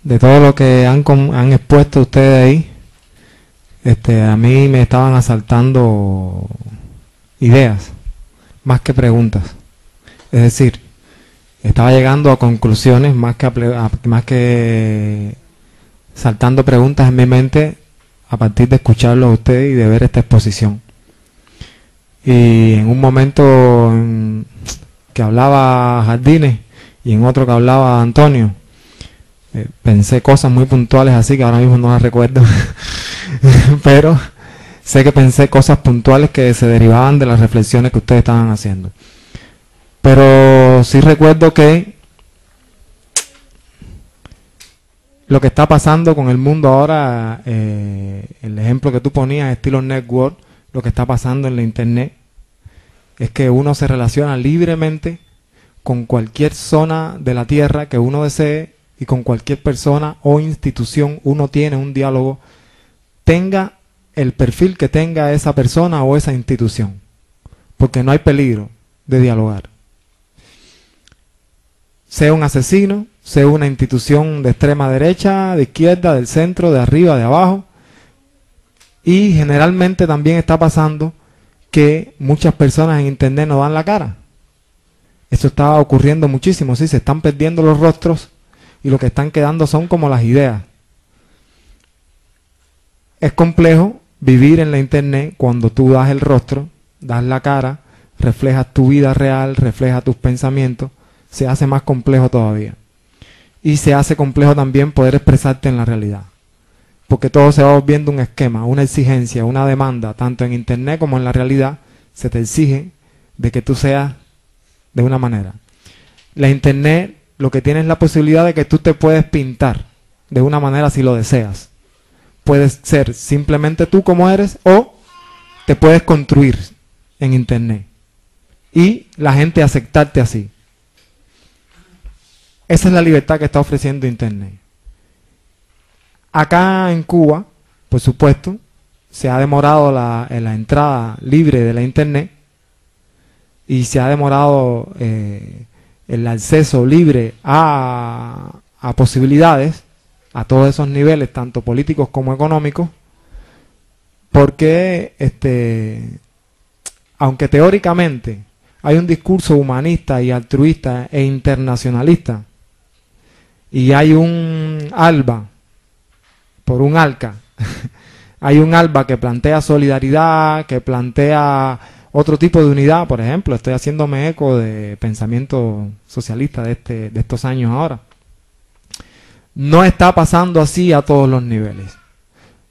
de todo lo que han expuesto ustedes ahí, a mí me estaban asaltando ideas, más que preguntas. Es decir, estaba llegando a conclusiones más que saltando preguntas en mi mente a partir de escucharlo a ustedes y de ver esta exposición. Y en un momento que hablaba Jardines y en otro que hablaba Antonio, pensé cosas muy puntuales así que ahora mismo no las recuerdo, pero sé que pensé cosas puntuales que se derivaban de las reflexiones que ustedes estaban haciendo. Pero sí recuerdo que lo que está pasando con el mundo ahora, el ejemplo que tú ponías, estilo network, lo que está pasando en la internet, es que uno se relaciona libremente con cualquier zona de la Tierra que uno desee y con cualquier persona o institución uno tiene un diálogo, tenga el perfil que tenga esa persona o esa institución, porque no hay peligro de dialogar. Sea un asesino, sea una institución de extrema derecha, de izquierda, del centro, de arriba, de abajo. Y generalmente también está pasando que muchas personas en internet no dan la cara. Esto está ocurriendo muchísimo, sí, se están perdiendo los rostros y lo que están quedando son como las ideas. Es complejo vivir en la internet cuando tú das el rostro, das la cara, reflejas tu vida real, reflejas tus pensamientos. Se hace más complejo todavía. Y se hace complejo también poder expresarte en la realidad. Porque todo se va volviendo un esquema, una exigencia, una demanda, tanto en internet como en la realidad, se te exige de que tú seas de una manera. La internet lo que tiene es la posibilidad de que tú te puedes pintar de una manera si lo deseas. Puedes ser simplemente tú como eres o te puedes construir en internet. Y la gente aceptarte así. Esa es la libertad que está ofreciendo internet. Acá en Cuba, por supuesto, se ha demorado la entrada libre de la internet y se ha demorado el acceso libre a posibilidades a todos esos niveles, tanto políticos como económicos, porque aunque teóricamente hay un discurso humanista y altruista e internacionalista, y hay un ALBA, por un ALCA, hay un ALBA que plantea solidaridad, que plantea otro tipo de unidad, por ejemplo, estoy haciéndome eco de pensamiento socialista de estos años ahora. No está pasando así a todos los niveles.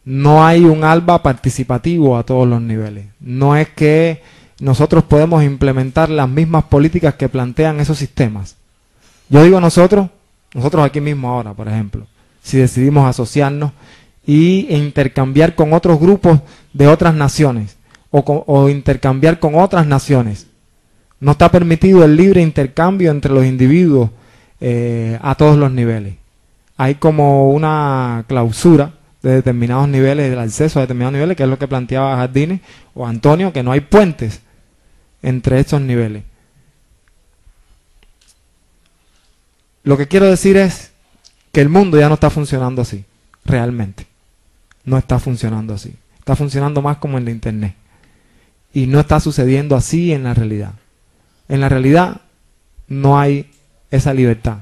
No hay un ALBA participativo a todos los niveles. No es que nosotros podemos implementar las mismas políticas que plantean esos sistemas. Yo digo nosotros aquí mismo ahora, por ejemplo, si decidimos asociarnos e intercambiar con otros grupos de otras naciones o intercambiar con otras naciones. No está permitido el libre intercambio entre los individuos a todos los niveles. Hay como una clausura de determinados niveles, del acceso a determinados niveles, que es lo que planteaba Jardines o Antonio, que no hay puentes entre estos niveles. Lo que quiero decir es que el mundo ya no está funcionando así, realmente. No está funcionando así. Está funcionando más como en la internet. Y no está sucediendo así en la realidad. En la realidad no hay esa libertad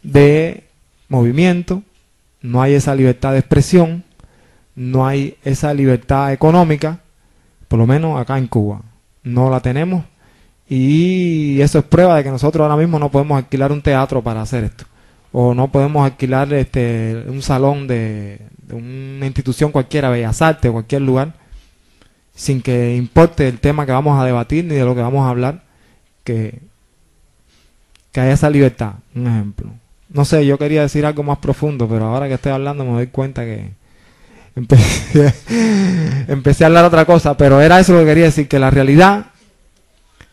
de movimiento, no hay esa libertad de expresión, no hay esa libertad económica, por lo menos acá en Cuba. No la tenemos. Y eso es prueba de que nosotros ahora mismo no podemos alquilar un teatro para hacer esto. O no podemos alquilar un salón de una institución cualquiera, Bellas Artes o cualquier lugar, sin que importe el tema que vamos a debatir ni de lo que vamos a hablar, que haya esa libertad. Un ejemplo. No sé, yo quería decir algo más profundo, pero ahora que estoy hablando me doy cuenta que empecé a hablar otra cosa, pero era eso lo que quería decir, que la realidad,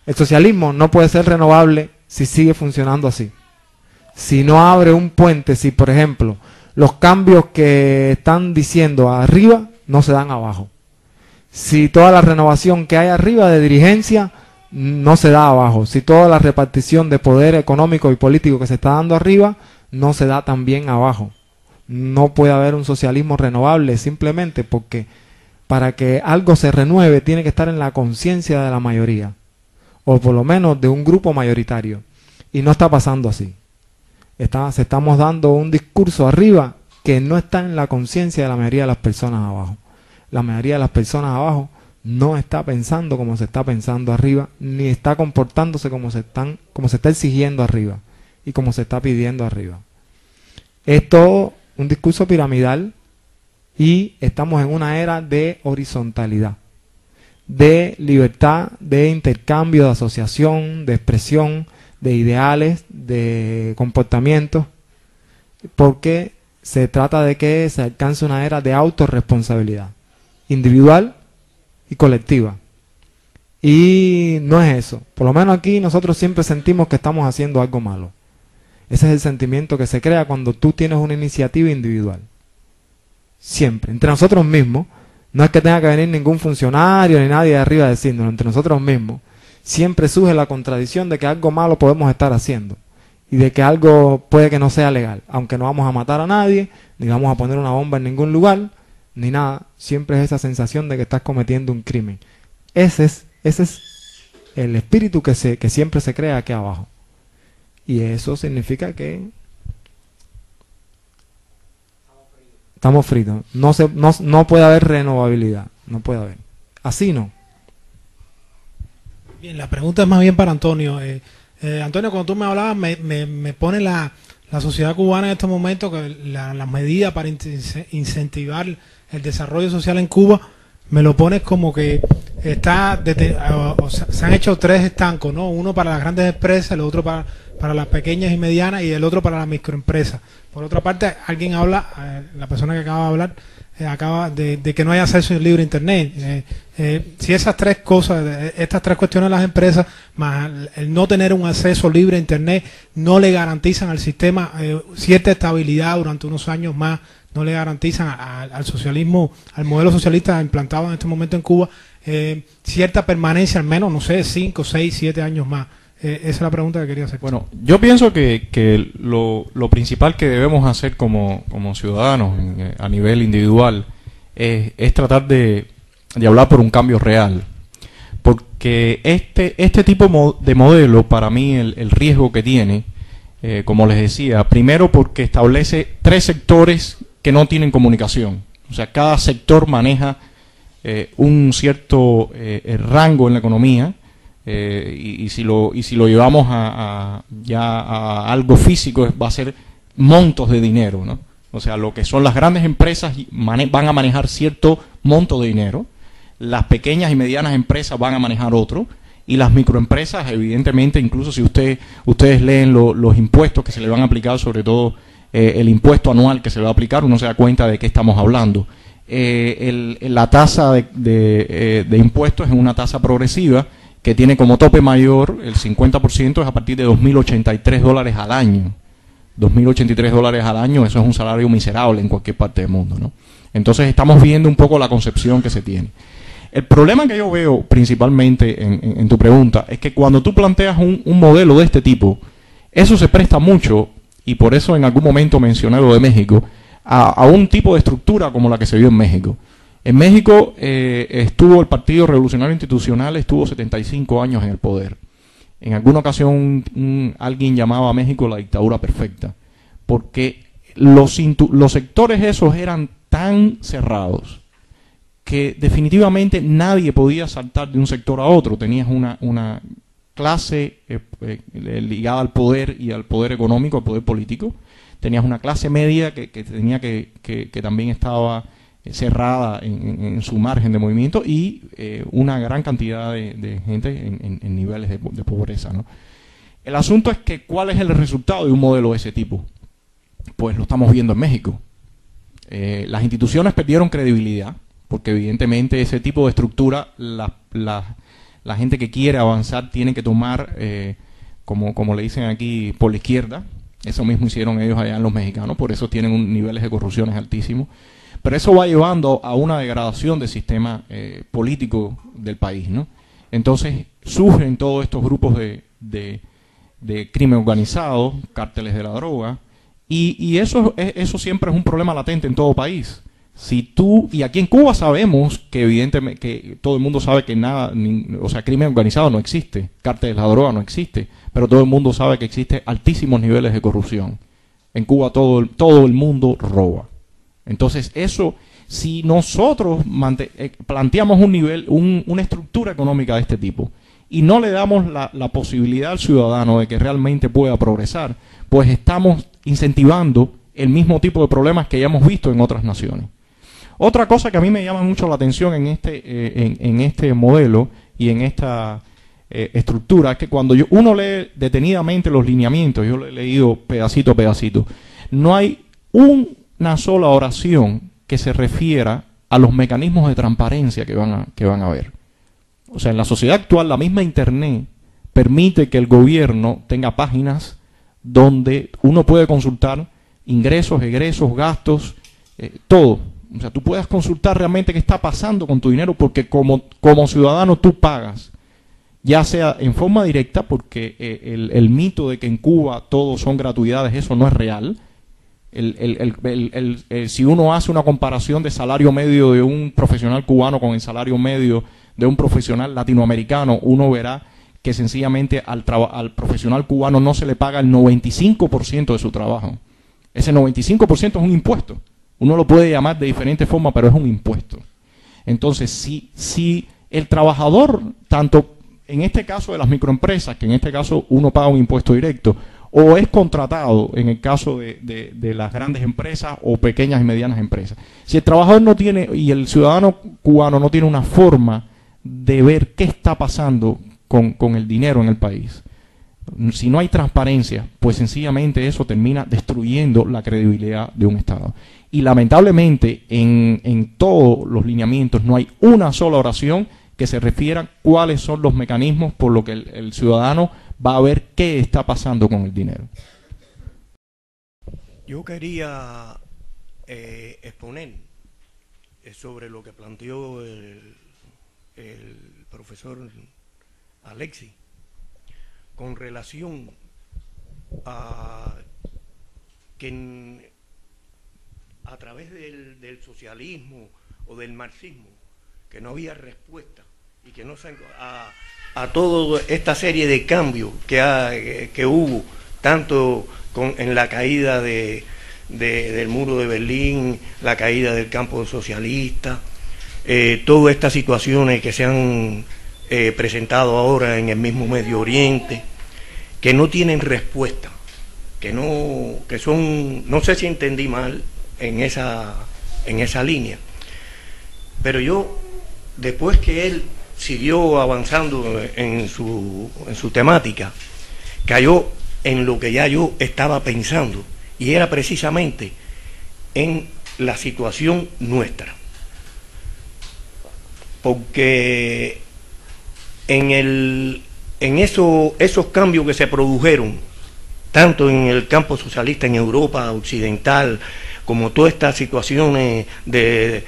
el socialismo no puede ser renovable si sigue funcionando así. Si no abre un puente, si por ejemplo los cambios que están diciendo arriba no se dan abajo. Si toda la renovación que hay arriba de dirigencia no se da abajo. Si toda la repartición de poder económico y político que se está dando arriba no se da también abajo. No puede haber un socialismo renovable simplemente porque para que algo se renueve tiene que estar en la conciencia de la mayoría, o por lo menos de un grupo mayoritario. Y no está pasando así. Estamos dando un discurso arriba que no está en la conciencia de la mayoría de las personas abajo. La mayoría de las personas abajo no está pensando como se está pensando arriba, ni está comportándose como se está exigiendo arriba y como se está pidiendo arriba. Es todo un discurso piramidal y estamos en una era de horizontalidad, de libertad, de intercambio, de asociación, de expresión, de ideales, de comportamientos, porque se trata de que se alcance una era de autorresponsabilidad individual y colectiva. Y no es eso. Por lo menos aquí nosotros siempre sentimos que estamos haciendo algo malo. Ese es el sentimiento que se crea cuando tú tienes una iniciativa individual. Siempre. Entre nosotros mismos. No es que tenga que venir ningún funcionario ni nadie de arriba a decirnos. Entre nosotros mismos siempre surge la contradicción de que algo malo podemos estar haciendo. Y de que algo puede que no sea legal. Aunque no vamos a matar a nadie, ni vamos a poner una bomba en ningún lugar, ni nada. Siempre es esa sensación de que estás cometiendo un crimen. Ese es el espíritu que siempre se crea aquí abajo. Y eso significa que estamos fritos. No puede haber renovabilidad. No puede haber. Así no. Bien, la pregunta es más bien para Antonio. Antonio, cuando tú me hablabas, me pone la sociedad cubana en estos momentos, que las medidas para incentivar el desarrollo social en Cuba, me lo pones como que se han hecho tres estancos, ¿no? Uno para las grandes empresas, el otro para las pequeñas y medianas y el otro para las microempresas. Por otra parte, alguien habla, la persona que acaba de hablar, acaba de que no hay acceso libre a Internet. Si esas tres cosas, estas tres cuestiones de las empresas, más el no tener un acceso libre a Internet, no le garantizan al sistema cierta estabilidad durante unos años más, no le garantizan al socialismo, al modelo socialista implantado en este momento en Cuba, cierta permanencia, al menos, no sé, 5, 6, 7 años más. Esa es la pregunta que quería hacer. Bueno, yo pienso que lo principal que debemos hacer como ciudadanos a nivel individual es tratar de hablar por un cambio real. Porque este tipo de modelo, para mí, el riesgo que tiene, como les decía, primero porque establece tres sectores que no tienen comunicación. O sea, cada sector maneja un cierto rango en la economía. Y si lo llevamos ya a algo físico, va a ser montos de dinero, ¿no? O sea, lo que son las grandes empresas van a manejar cierto monto de dinero, las pequeñas y medianas empresas van a manejar otro, y las microempresas, evidentemente, incluso si ustedes leen los impuestos que se le van a aplicar, sobre todo el impuesto anual que se le va a aplicar, uno se da cuenta de qué estamos hablando. La tasa de impuestos es una tasa progresiva, que tiene como tope mayor, el 50% es a partir de $2.083 al año. $2.083 al año, eso es un salario miserable en cualquier parte del mundo, ¿no? Entonces estamos viendo un poco la concepción que se tiene. El problema que yo veo principalmente en tu pregunta es que cuando tú planteas un modelo de este tipo, eso se presta mucho, y por eso en algún momento mencioné lo de México, a un tipo de estructura como la que se vio en México. En México estuvo el Partido Revolucionario Institucional, estuvo 75 años en el poder. En alguna ocasión alguien llamaba a México la dictadura perfecta, porque los sectores esos eran tan cerrados que definitivamente nadie podía saltar de un sector a otro. Tenías una clase ligada al poder y al poder económico, al poder político. Tenías una clase media que también estaba cerrada en su margen de movimiento, y una gran cantidad de gente en niveles de pobreza, ¿no? El asunto es que ¿cuál es el resultado de un modelo de ese tipo? Pues lo estamos viendo en México. Las instituciones perdieron credibilidad, porque evidentemente ese tipo de estructura, la gente que quiere avanzar tiene que tomar, como le dicen aquí, por la izquierda. Eso mismo hicieron ellos allá en los mexicanos, por eso tienen niveles de corrupción altísimos. Pero eso va llevando a una degradación del sistema político del país, ¿no? Entonces surgen todos estos grupos de crimen organizado, cárteles de la droga, Y eso siempre es un problema latente en todo país. Si tú, y aquí en Cuba sabemos que evidentemente, que todo el mundo sabe que nada, o sea, crimen organizado no existe, cártel de la droga no existe, pero todo el mundo sabe que existe altísimos niveles de corrupción. En Cuba todo el mundo roba. Entonces eso, si nosotros planteamos un nivel, una estructura económica de este tipo, y no le damos la posibilidad al ciudadano de que realmente pueda progresar, pues estamos incentivando el mismo tipo de problemas que ya hemos visto en otras naciones. Otra cosa que a mí me llama mucho la atención en este modelo y en esta estructura es que cuando uno lee detenidamente los lineamientos, yo lo he leído pedacito a pedacito, no hay una sola oración que se refiera a los mecanismos de transparencia que van a haber. O sea, en la sociedad actual, la misma Internet permite que el gobierno tenga páginas donde uno puede consultar ingresos, egresos, gastos, todo. O sea, tú puedes consultar realmente qué está pasando con tu dinero porque como ciudadano tú pagas, ya sea en forma directa, porque el mito de que en Cuba todo son gratuidades, eso no es real. Si uno hace una comparación de salario medio de un profesional cubano con el salario medio de un profesional latinoamericano, uno verá que sencillamente al profesional cubano no se le paga el 95% de su trabajo. Ese 95% es un impuesto. Uno lo puede llamar de diferentes formas, pero es un impuesto. Entonces, si el trabajador, tanto en este caso de las microempresas, que en este caso uno paga un impuesto directo, o es contratado en el caso de las grandes empresas o pequeñas y medianas empresas, si el trabajador no tiene, y el ciudadano cubano no tiene una forma de ver qué está pasando con el dinero en el país, si no hay transparencia, pues sencillamente eso termina destruyendo la credibilidad de un Estado. Y lamentablemente en todos los lineamientos no hay una sola oración que se refiera a cuáles son los mecanismos por los que el ciudadano va a ver qué está pasando con el dinero. Yo quería exponer sobre lo que planteó el profesor Alexis con relación a que a través del socialismo o del marxismo, que no había respuesta y que no se a toda esta serie de cambios que hubo, tanto en la caída del muro de Berlín, la caída del campo socialista, todas estas situaciones que se han presentado ahora en el mismo Medio Oriente, que no tienen respuesta, que son, no sé si entendí mal en esa línea, pero yo, después que él siguió avanzando en su temática, cayó en lo que ya yo estaba pensando, y era precisamente en la situación nuestra, porque en esos cambios que se produjeron tanto en el campo socialista en Europa occidental, como todas estas situaciones de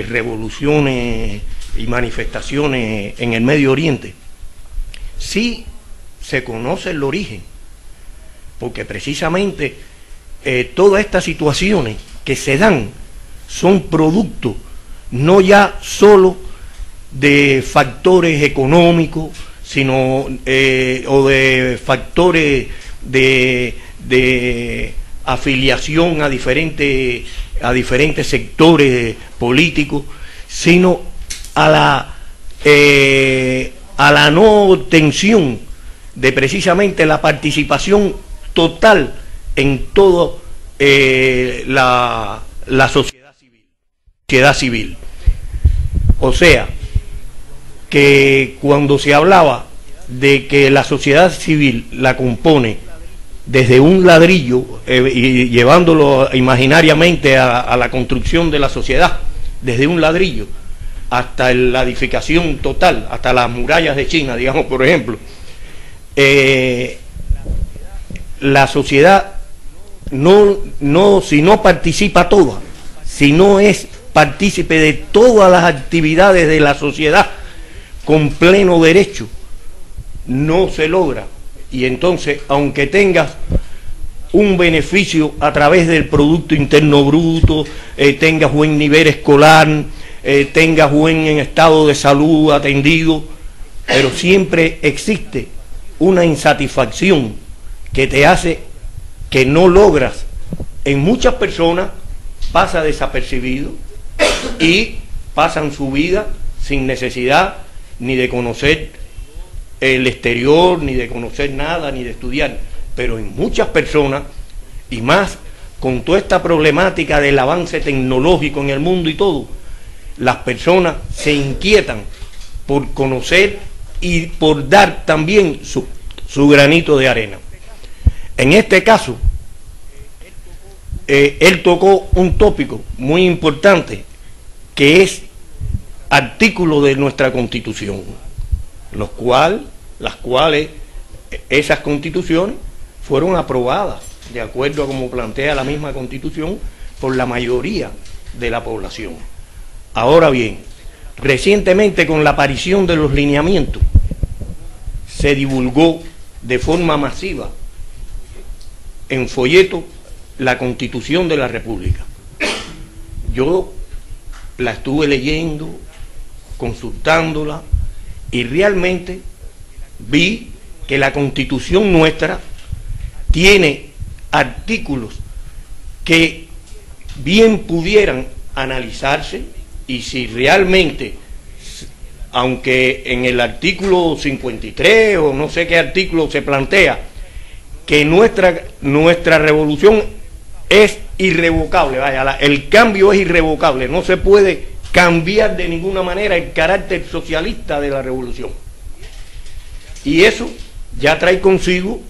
revoluciones y manifestaciones en el Medio Oriente, sí se conoce el origen, porque precisamente todas estas situaciones que se dan son producto no ya solo de factores económicos, sino o de factores de afiliación a diferentes sectores políticos, sino a la no obtención de precisamente la participación total en toda la sociedad civil. O sea, que cuando se hablaba de que la sociedad civil la compone desde un ladrillo y llevándolo imaginariamente a la construcción de la sociedad, desde un ladrillo hasta la edificación total, hasta las murallas de China, digamos, por ejemplo, la sociedad si no participa toda, si no es partícipe de todas las actividades de la sociedad con pleno derecho, no se logra. Y entonces, aunque tengas un beneficio a través del Producto Interno Bruto, tengas buen nivel escolar, tengas buen estado de salud atendido, pero siempre existe una insatisfacción que te hace que no logras, en muchas personas pasa desapercibido y pasan su vida sin necesidad ni de conocer el exterior, ni de conocer nada, ni de estudiar. Pero en muchas personas, y más con toda esta problemática del avance tecnológico en el mundo y todo, las personas se inquietan por conocer y por dar también su granito de arena. En este caso, él tocó un tópico muy importante, que es artículo de nuestra Constitución, las cuales esas constituciones fueron aprobadas de acuerdo a como plantea la misma Constitución por la mayoría de la población. Ahora bien, recientemente, con la aparición de los lineamientos, se divulgó de forma masiva en folleto la Constitución de la República. Yo la estuve leyendo, consultándola, y realmente vi que la Constitución nuestra tiene artículos que bien pudieran analizarse, y si realmente, aunque en el artículo 53 o no sé qué artículo se plantea que nuestra revolución es irrevocable, vaya, el cambio es irrevocable, no se puede cambiar de ninguna manera el carácter socialista de la revolución, y eso ya trae consigo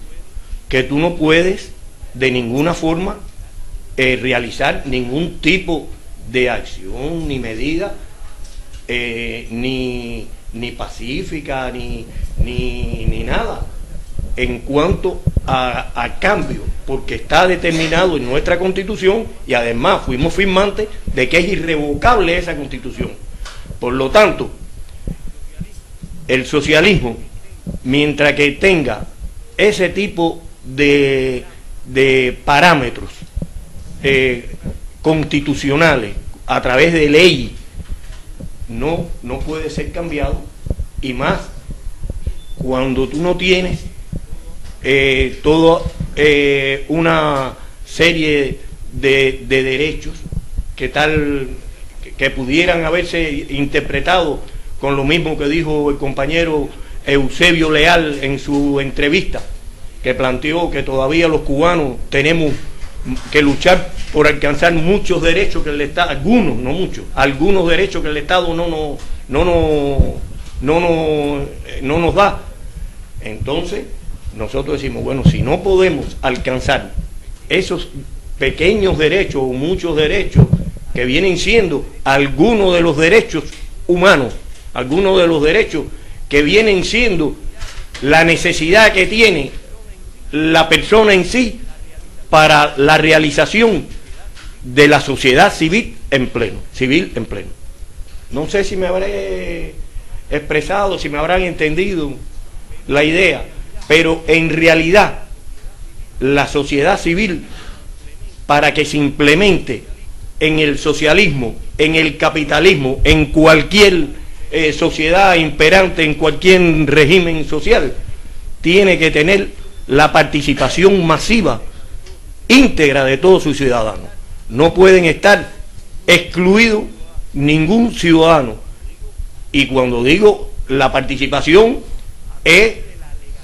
que tú no puedes de ninguna forma realizar ningún tipo de acción ni medida, ni pacífica ni nada en cuanto a cambio, porque está determinado en nuestra Constitución, y además fuimos firmantes de que es irrevocable esa Constitución. Por lo tanto, el socialismo, mientras que tenga ese tipo de parámetros constitucionales a través de ley, no puede ser cambiado, y más cuando tú no tienes toda una serie de derechos que pudieran haberse interpretado con lo mismo que dijo el compañero Eusebio Leal en su entrevista, que planteó que todavía los cubanos tenemos que luchar por alcanzar muchos derechos que el Estado, algunos, no muchos, algunos derechos que el Estado no nos da. Entonces nosotros decimos, bueno, si no podemos alcanzar esos pequeños derechos o muchos derechos que vienen siendo algunos de los derechos humanos, algunos de los derechos que vienen siendo la necesidad que tiene la persona en sí para la realización de la sociedad civil en pleno. No sé si me habré expresado, si me habrán entendido la idea, pero en realidad la sociedad civil, para que se implemente en el socialismo, en el capitalismo, en cualquier sociedad imperante, en cualquier régimen social, tiene que tener la participación masiva, íntegra de todos sus ciudadanos. No pueden estar excluidos ningún ciudadano. Y cuando digo la participación, es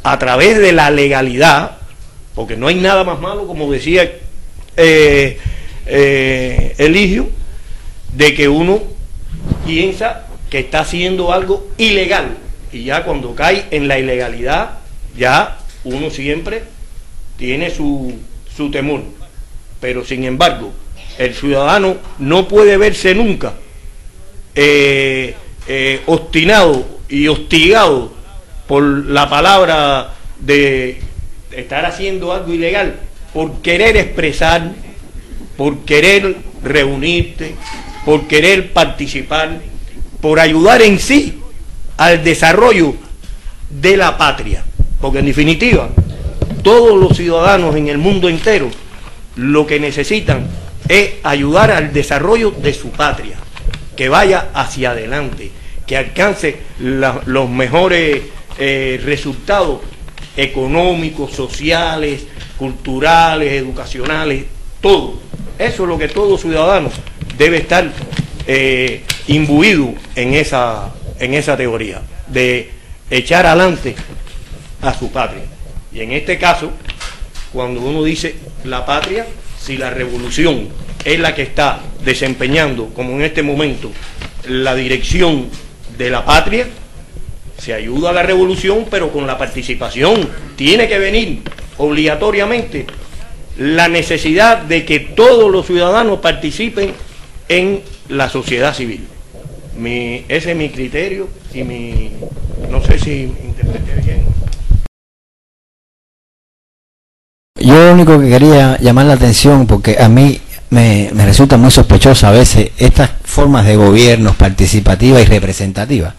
a través de la legalidad, porque no hay nada más malo, como decía Eligio, de que uno piensa que está haciendo algo ilegal, y ya cuando cae en la ilegalidad, ya uno siempre tiene su temor. Pero sin embargo, el ciudadano no puede verse nunca obstinado y hostigado por la palabra de estar haciendo algo ilegal, por querer expresar, por querer reunirte, por querer participar, por ayudar en sí al desarrollo de la patria. Porque en definitiva, todos los ciudadanos en el mundo entero lo que necesitan es ayudar al desarrollo de su patria, que vaya hacia adelante, que alcance los mejores resultados económicos, sociales, culturales, educacionales, todo. Eso es lo que todo ciudadano debe estar imbuido en esa teoría, de echar adelante a su patria. Y en este caso, cuando uno dice la patria, si la revolución es la que está desempeñando, como en este momento, la dirección de la patria, se ayuda a la revolución, pero con la participación. Tiene que venir obligatoriamente la necesidad de que todos los ciudadanos participen en la sociedad civil. Ese es mi criterio y no sé si interpreté bien. Yo lo único que quería llamar la atención, porque a mí me resulta muy sospechosa a veces estas formas de gobiernos participativa y representativa,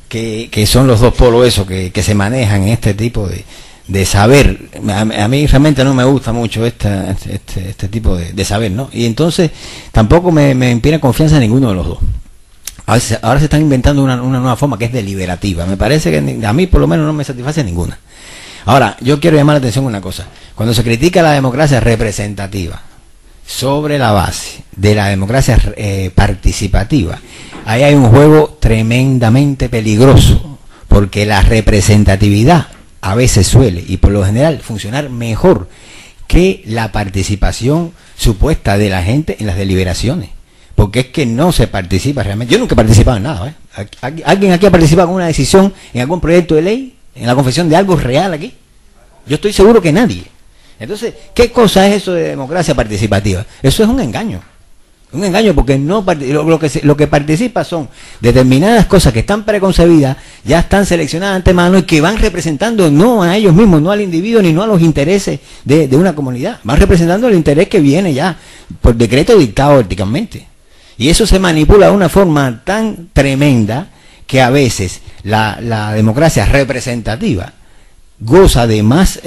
que son los dos polos esos que se manejan en este tipo de saber. A mí realmente no me gusta mucho este tipo de saber, ¿no? Y entonces tampoco me inspira confianza en ninguno de los dos. Ahora se están inventando una nueva forma que es deliberativa. Me parece que a mí por lo menos no me satisface ninguna. Ahora, yo quiero llamar la atención una cosa. Cuando se critica la democracia representativa sobre la base de la democracia participativa, ahí hay un juego tremendamente peligroso, porque la representatividad a veces suele, y por lo general, funcionar mejor que la participación supuesta de la gente en las deliberaciones. Porque es que no se participa realmente. Yo nunca he participado en nada, ¿eh? ¿Alguien aquí ha participado en una decisión, en algún proyecto de ley, en la confección de algo real aquí? Yo estoy seguro que nadie. Entonces, ¿qué cosa es eso de democracia participativa? Eso es un engaño. Un engaño, porque lo que participa son determinadas cosas que están preconcebidas, ya están seleccionadas de antemano y que van representando no a ellos mismos, no al individuo, ni no a los intereses de una comunidad. Van representando el interés que viene ya por decreto dictado verticalmente. Y eso se manipula de una forma tan tremenda que a veces la democracia representativa goza de más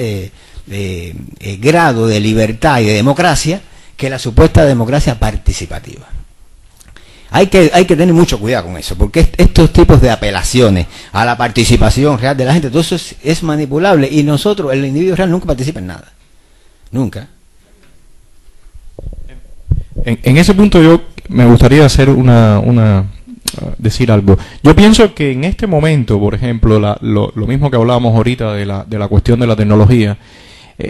grado de libertad y de democracia que la supuesta democracia participativa. Hay que tener mucho cuidado con eso, porque estos tipos de apelaciones a la participación real de la gente, todo eso es manipulable, y nosotros, el individuo real, nunca participa en nada. Nunca. En ese punto yo me gustaría hacer decir algo. Yo pienso que en este momento, por ejemplo, lo mismo que hablábamos ahorita de la cuestión de la tecnología,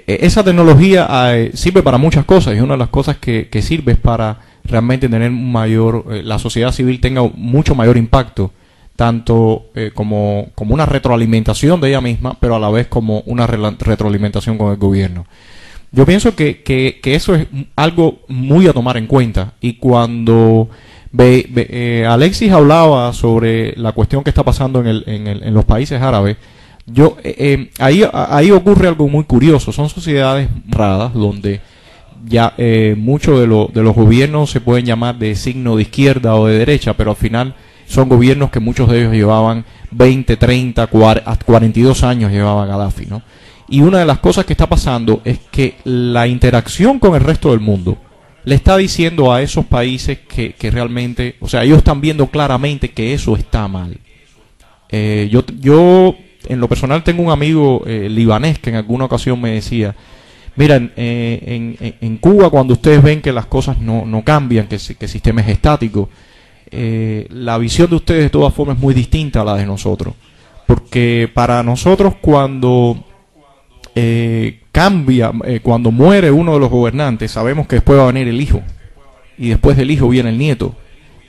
esa tecnología sirve para muchas cosas, y una de las cosas que sirve es para realmente tener la sociedad civil tenga mucho mayor impacto, tanto como una retroalimentación de ella misma, pero a la vez como una retroalimentación con el gobierno. Yo pienso que eso es algo muy a tomar en cuenta. Y cuando Alexis hablaba sobre la cuestión que está pasando en los países árabes, ahí ocurre algo muy curioso. Son sociedades raras donde ya muchos de los gobiernos se pueden llamar de signo de izquierda o de derecha, pero al final son gobiernos que muchos de ellos llevaban 20, 30, 42 años llevaba Gaddafi, ¿no? Y una de las cosas que está pasando es que la interacción con el resto del mundo le está diciendo a esos países que realmente, o sea, ellos están viendo claramente que eso está mal. Yo en lo personal tengo un amigo libanés que en alguna ocasión me decía, mira, en Cuba, cuando ustedes ven que las cosas no cambian, que el sistema es estático, la visión de ustedes de todas formas es muy distinta a la de nosotros. Porque para nosotros cuando cuando muere uno de los gobernantes, sabemos que después va a venir el hijo, y después del hijo viene el nieto,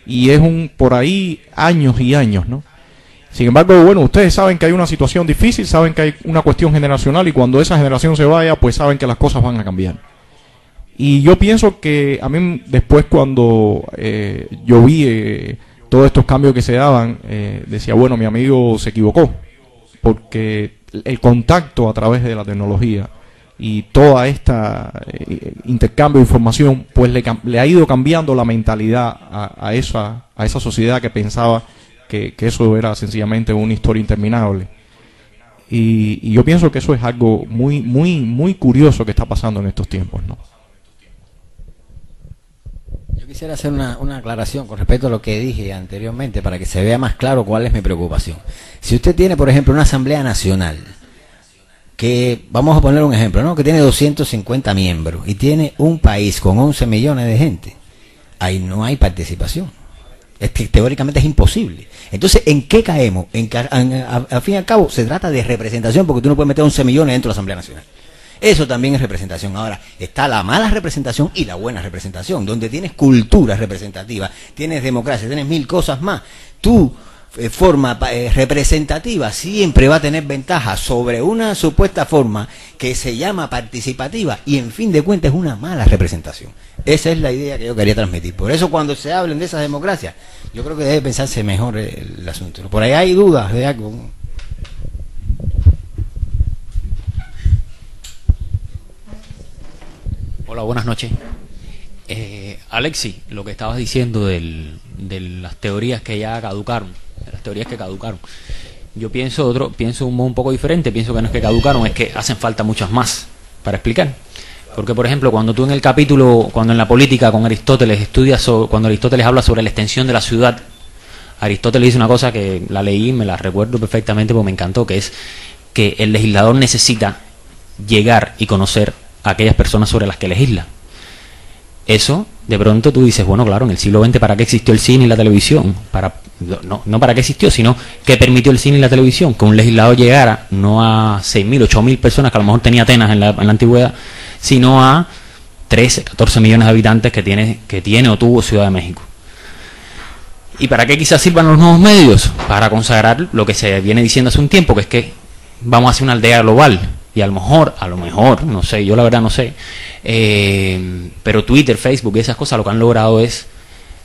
y es por ahí años y años, ¿no? Sin embargo, bueno, ustedes saben que hay una situación difícil, saben que hay una cuestión generacional, y cuando esa generación se vaya, pues saben que las cosas van a cambiar. Y yo pienso que a mí después, cuando yo vi todos estos cambios que se daban, decía, bueno, mi amigo se equivocó, porque el contacto a través de la tecnología y toda esta intercambio de información, pues le ha ido cambiando la mentalidad a esa sociedad que pensaba que eso era sencillamente una historia interminable. Y yo pienso que eso es algo muy curioso que está pasando en estos tiempos, ¿no? Yo quisiera hacer una aclaración con respecto a lo que dije anteriormente para que se vea más claro cuál es mi preocupación. Si usted tiene, por ejemplo, una Asamblea Nacional, que vamos a poner un ejemplo, ¿no? Que tiene 250 miembros y tiene un país con 11 millones de gente, ahí no hay participación. Es que teóricamente es imposible. Entonces, ¿en qué caemos? Al fin y al cabo, se trata de representación, porque tú no puedes meter 11 millones dentro de la Asamblea Nacional. Eso también es representación. Ahora, está la mala representación y la buena representación, donde tienes cultura representativa, tienes democracia, tienes mil cosas más. Tu forma representativa siempre va a tener ventaja sobre una supuesta forma que se llama participativa y en fin de cuentas es una mala representación. Esa es la idea que yo quería transmitir. Por eso cuando se hablen de esas democracias, yo creo que debe pensarse mejor el asunto. Por ahí hay dudas de algo. Hola, buenas noches. Alexi, lo que estabas diciendo de las teorías que ya caducaron, de las teorías que caducaron. Yo pienso un poco diferente, pienso que no es que caducaron, es que hacen falta muchas más para explicar. Porque, por ejemplo, cuando tú en el capítulo, cuando en la política con Aristóteles cuando Aristóteles habla sobre la extensión de la ciudad, Aristóteles dice una cosa que la leí, me la recuerdo perfectamente porque me encantó, que es que el legislador necesita llegar y conocer a aquellas personas sobre las que legisla. Eso, de pronto tú dices, bueno, claro, en el siglo XX, ¿para qué existió el cine y la televisión? No para qué existió, sino que permitió el cine y la televisión, que un legislador llegara no a 6.000, 8.000 personas que a lo mejor tenía Atenas en la antigüedad, sino a 13, 14 millones de habitantes que tiene o tuvo Ciudad de México. ¿Y para qué quizás sirvan los nuevos medios? Para consagrar lo que se viene diciendo hace un tiempo, que es que vamos a hacer una aldea global. Y a lo mejor, no sé, yo la verdad no sé, pero Twitter, Facebook y esas cosas lo que han logrado es,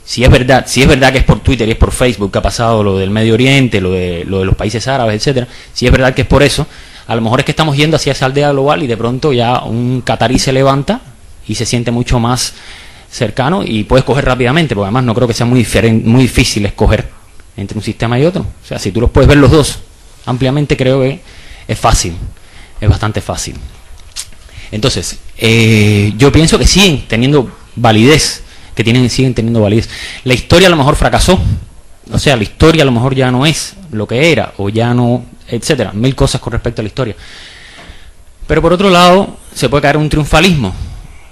si es verdad que es por Twitter y es por Facebook que ha pasado lo del Medio Oriente, lo de los países árabes, etcétera, si es verdad que es por eso, a lo mejor es que estamos yendo hacia esa aldea global y de pronto ya un catarí se levanta y se siente mucho más cercano y puede escoger rápidamente, porque además no creo que sea muy difícil escoger entre un sistema y otro. O sea, si tú los puedes ver los dos ampliamente, creo que es fácil. Es bastante fácil. Entonces, yo pienso que siguen teniendo validez, siguen teniendo validez. La historia a lo mejor fracasó, o sea, la historia a lo mejor ya no es lo que era, o ya no, etcétera, mil cosas con respecto a la historia. Pero por otro lado, se puede caer en un triunfalismo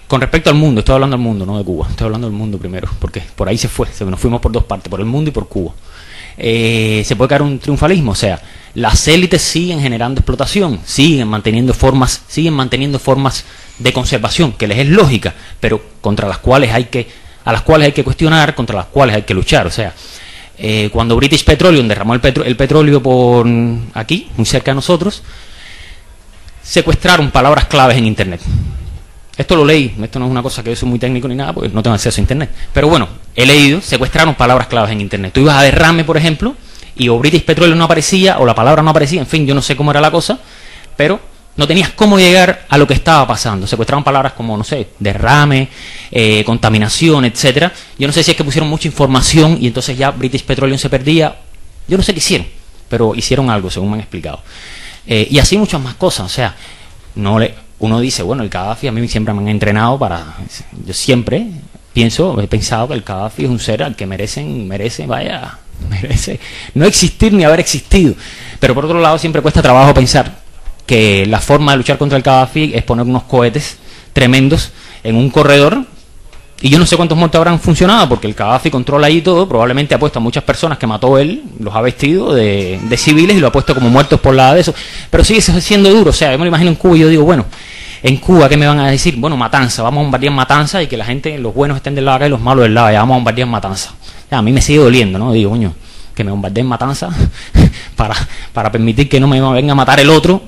con respecto al mundo. Estoy hablando del mundo, no de Cuba. Estoy hablando del mundo primero, porque por ahí nos fuimos por dos partes, por el mundo y por Cuba. Se puede caer un triunfalismo, o sea, las élites siguen generando explotación, siguen manteniendo formas de conservación, que les es lógica, pero a las cuales hay que cuestionar, contra las cuales hay que luchar. O sea, cuando British Petroleum derramó el petróleo por aquí, muy cerca de nosotros, secuestraron palabras claves en Internet. Esto lo leí, esto no es una cosa que yo soy muy técnico ni nada, porque no tengo acceso a Internet. Pero bueno, he leído, secuestraron palabras claves en Internet. Tú ibas a Derrame, por ejemplo, y o British Petroleum no aparecía, o la palabra no aparecía, en fin, yo no sé cómo era la cosa, pero no tenías cómo llegar a lo que estaba pasando. Secuestraron palabras como, no sé, derrame, contaminación, etcétera. Yo no sé si es que pusieron mucha información y entonces ya British Petroleum se perdía. Yo no sé qué hicieron, pero hicieron algo, según me han explicado. Y así muchas más cosas, o sea, uno dice, bueno, el Gaddafi, a mí siempre me han entrenado yo siempre he pensado que el Gaddafi es un ser al que merece no existir ni haber existido. Pero por otro lado siempre cuesta trabajo pensar que la forma de luchar contra el Gaddafi es poner unos cohetes tremendos en un corredor, y yo no sé cuántos muertos habrán funcionado, porque el Gaddafi controla ahí todo, probablemente ha puesto a muchas personas que mató él, los ha vestido de civiles y lo ha puesto como muertos por la de eso, pero sigue siendo duro. O sea, yo me lo imagino en Cuba y yo digo, bueno, en Cuba, ¿qué me van a decir? Bueno, Matanza, vamos a bombardear Matanza y que la gente, los buenos estén del lado acá y los malos del lado allá, vamos a bombardear Matanza. Ya, a mí me sigue doliendo, ¿no? Digo, coño, que me bombardeen Matanza para permitir que no me venga a matar el otro,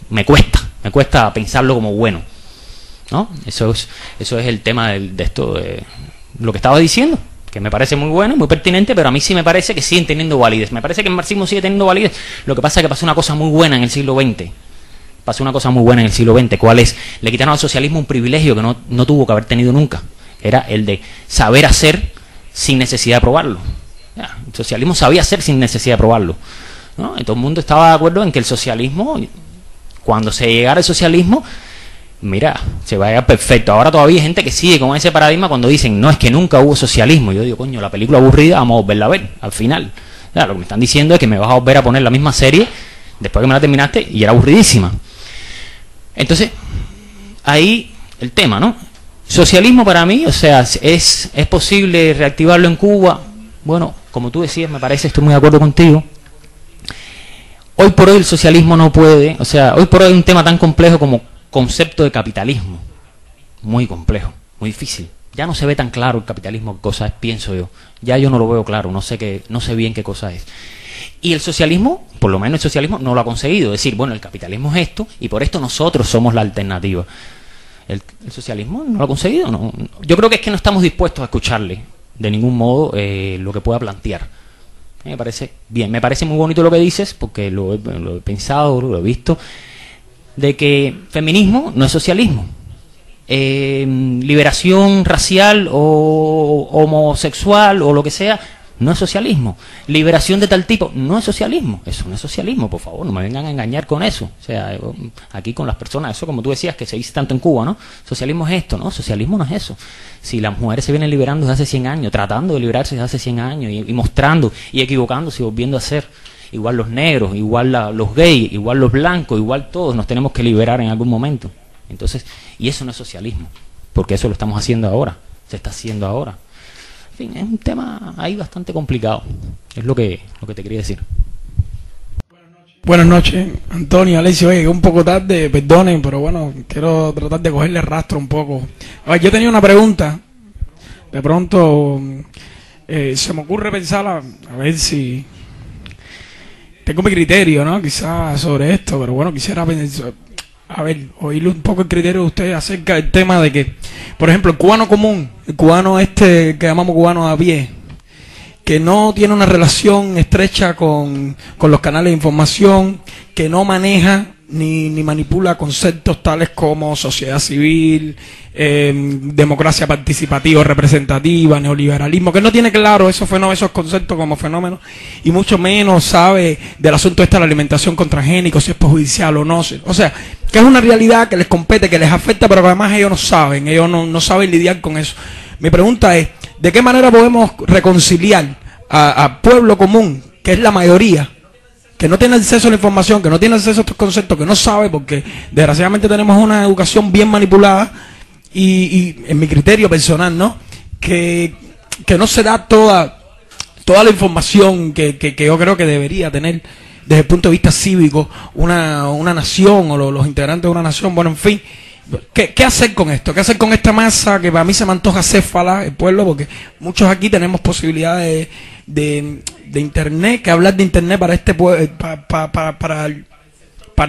me cuesta pensarlo como bueno, ¿no? Eso es el tema de esto, de lo que estaba diciendo, que me parece muy bueno, muy pertinente, pero a mí sí me parece que siguen teniendo validez. Me parece que el marxismo sigue teniendo validez. Lo que pasa es que pasó una cosa muy buena en el siglo XX. ¿Cuál es? Le quitaron al socialismo un privilegio que no tuvo que haber tenido nunca. Era el de saber hacer sin necesidad de probarlo. Ya, el socialismo sabía hacer sin necesidad de probarlo. ¿no? Y todo el mundo estaba de acuerdo en que el socialismo, cuando se llegara al socialismo, mira, se vaya perfecto. Ahora todavía hay gente que sigue con ese paradigma cuando dicen, no, es que nunca hubo socialismo. Yo digo, coño, la película aburrida, vamos a volverla a ver, al final. O sea, lo que me están diciendo es que me vas a volver a poner la misma serie después que me la terminaste y era aburridísima. Entonces, ahí el tema, ¿no? Socialismo para mí, o sea, ¿es posible reactivarlo en Cuba? Bueno, como tú decías, me parece, estoy muy de acuerdo contigo. Hoy por hoy el socialismo no puede, o sea, hoy por hoy hay un tema tan complejo como concepto de capitalismo. Muy complejo, muy difícil. Ya no se ve tan claro el capitalismo qué cosa es, pienso yo. Ya yo no lo veo claro, no sé bien qué cosa es. Y el socialismo, por lo menos el socialismo, no lo ha conseguido. Decir, bueno, el capitalismo es esto y por esto nosotros somos la alternativa. El socialismo no lo ha conseguido. No. Yo creo que es que no estamos dispuestos a escucharle de ningún modo lo que pueda plantear. Me parece bien, me parece muy bonito lo que dices, porque lo he pensado, lo he visto, de que feminismo no es socialismo. Liberación racial o homosexual o lo que sea, no es socialismo. Liberación de tal tipo, no es socialismo. Eso no es socialismo, por favor, no me vengan a engañar con eso. O sea, aquí con las personas, eso como tú decías, que se dice tanto en Cuba, ¿no? Socialismo es esto, ¿no? Socialismo no es eso. Si las mujeres se vienen liberando desde hace 100 años, tratando de liberarse desde hace 100 años y mostrando y equivocándose y volviendo a ser, igual los negros, igual los gays, igual los blancos, igual todos nos tenemos que liberar en algún momento. Entonces, y eso no es socialismo, porque eso lo estamos haciendo ahora, se está haciendo ahora. En fin, es un tema ahí bastante complicado, es lo que te quería decir. Buenas noches, Antonio, Alessio. Oye, un poco tarde, perdonen, pero bueno, quiero tratar de cogerle rastro un poco. A ver, yo tenía una pregunta, de pronto se me ocurre pensar a ver si tengo mi criterio, ¿no? Quizás sobre esto, pero bueno, quisiera pensar, a ver, oírle un poco el criterio de ustedes acerca del tema de que, por ejemplo, el cubano común, el cubano que llamamos cubano a pie, que no tiene una relación estrecha con los canales de información, que no maneja ni manipula conceptos tales como sociedad civil, democracia participativa, representativa, neoliberalismo, que no tiene claro esos conceptos como fenómenos, y mucho menos sabe del asunto de la alimentación con transgénicos, si es perjudicial o no. O sea, que es una realidad que les compete, que les afecta, pero que además ellos no saben lidiar con eso. Mi pregunta es, ¿de qué manera podemos reconciliar a pueblo común, que es la mayoría, que no tiene acceso a la información, que no tiene acceso a estos conceptos, que no sabe, porque desgraciadamente tenemos una educación bien manipulada y en mi criterio personal, ¿no? Que no se da toda la información que yo creo que debería tener desde el punto de vista cívico una nación o los integrantes de una nación. Bueno, en fin, ¿qué hacer con esto? ¿Qué hacer con esta masa que para mí se me antoja céfala, el pueblo? Porque muchos aquí tenemos posibilidades de internet, que hablar de internet para este para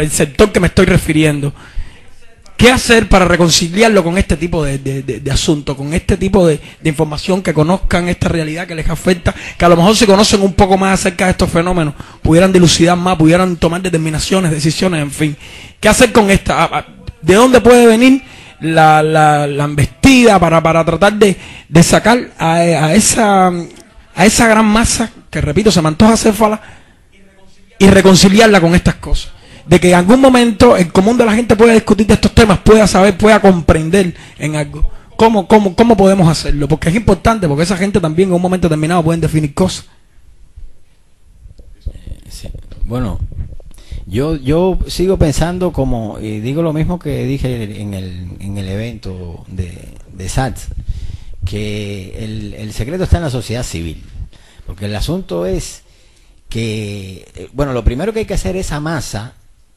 el sector que me estoy refiriendo. ¿Qué hacer para reconciliarlo con este tipo de asuntos, con este tipo de información, que conozcan esta realidad que les afecta, que a lo mejor si conocen un poco más acerca de estos fenómenos, pudieran dilucidar más, pudieran tomar determinaciones, decisiones, en fin? ¿Qué hacer con esta? ¿De dónde puede venir la embestida para tratar de sacar a esa gran masa, que repito, se me antoja céfala, y reconciliarla con estas cosas? De que en algún momento el común de la gente pueda discutir de estos temas, pueda saber, pueda comprender en algo. ¿Cómo podemos hacerlo? Porque es importante, porque esa gente también en un momento determinado pueden definir cosas. Sí. Bueno, yo sigo pensando como, y digo lo mismo que dije en el evento de SATS, que el secreto está en la sociedad civil. Porque el asunto es que, bueno, lo primero que hay que hacer es a masa,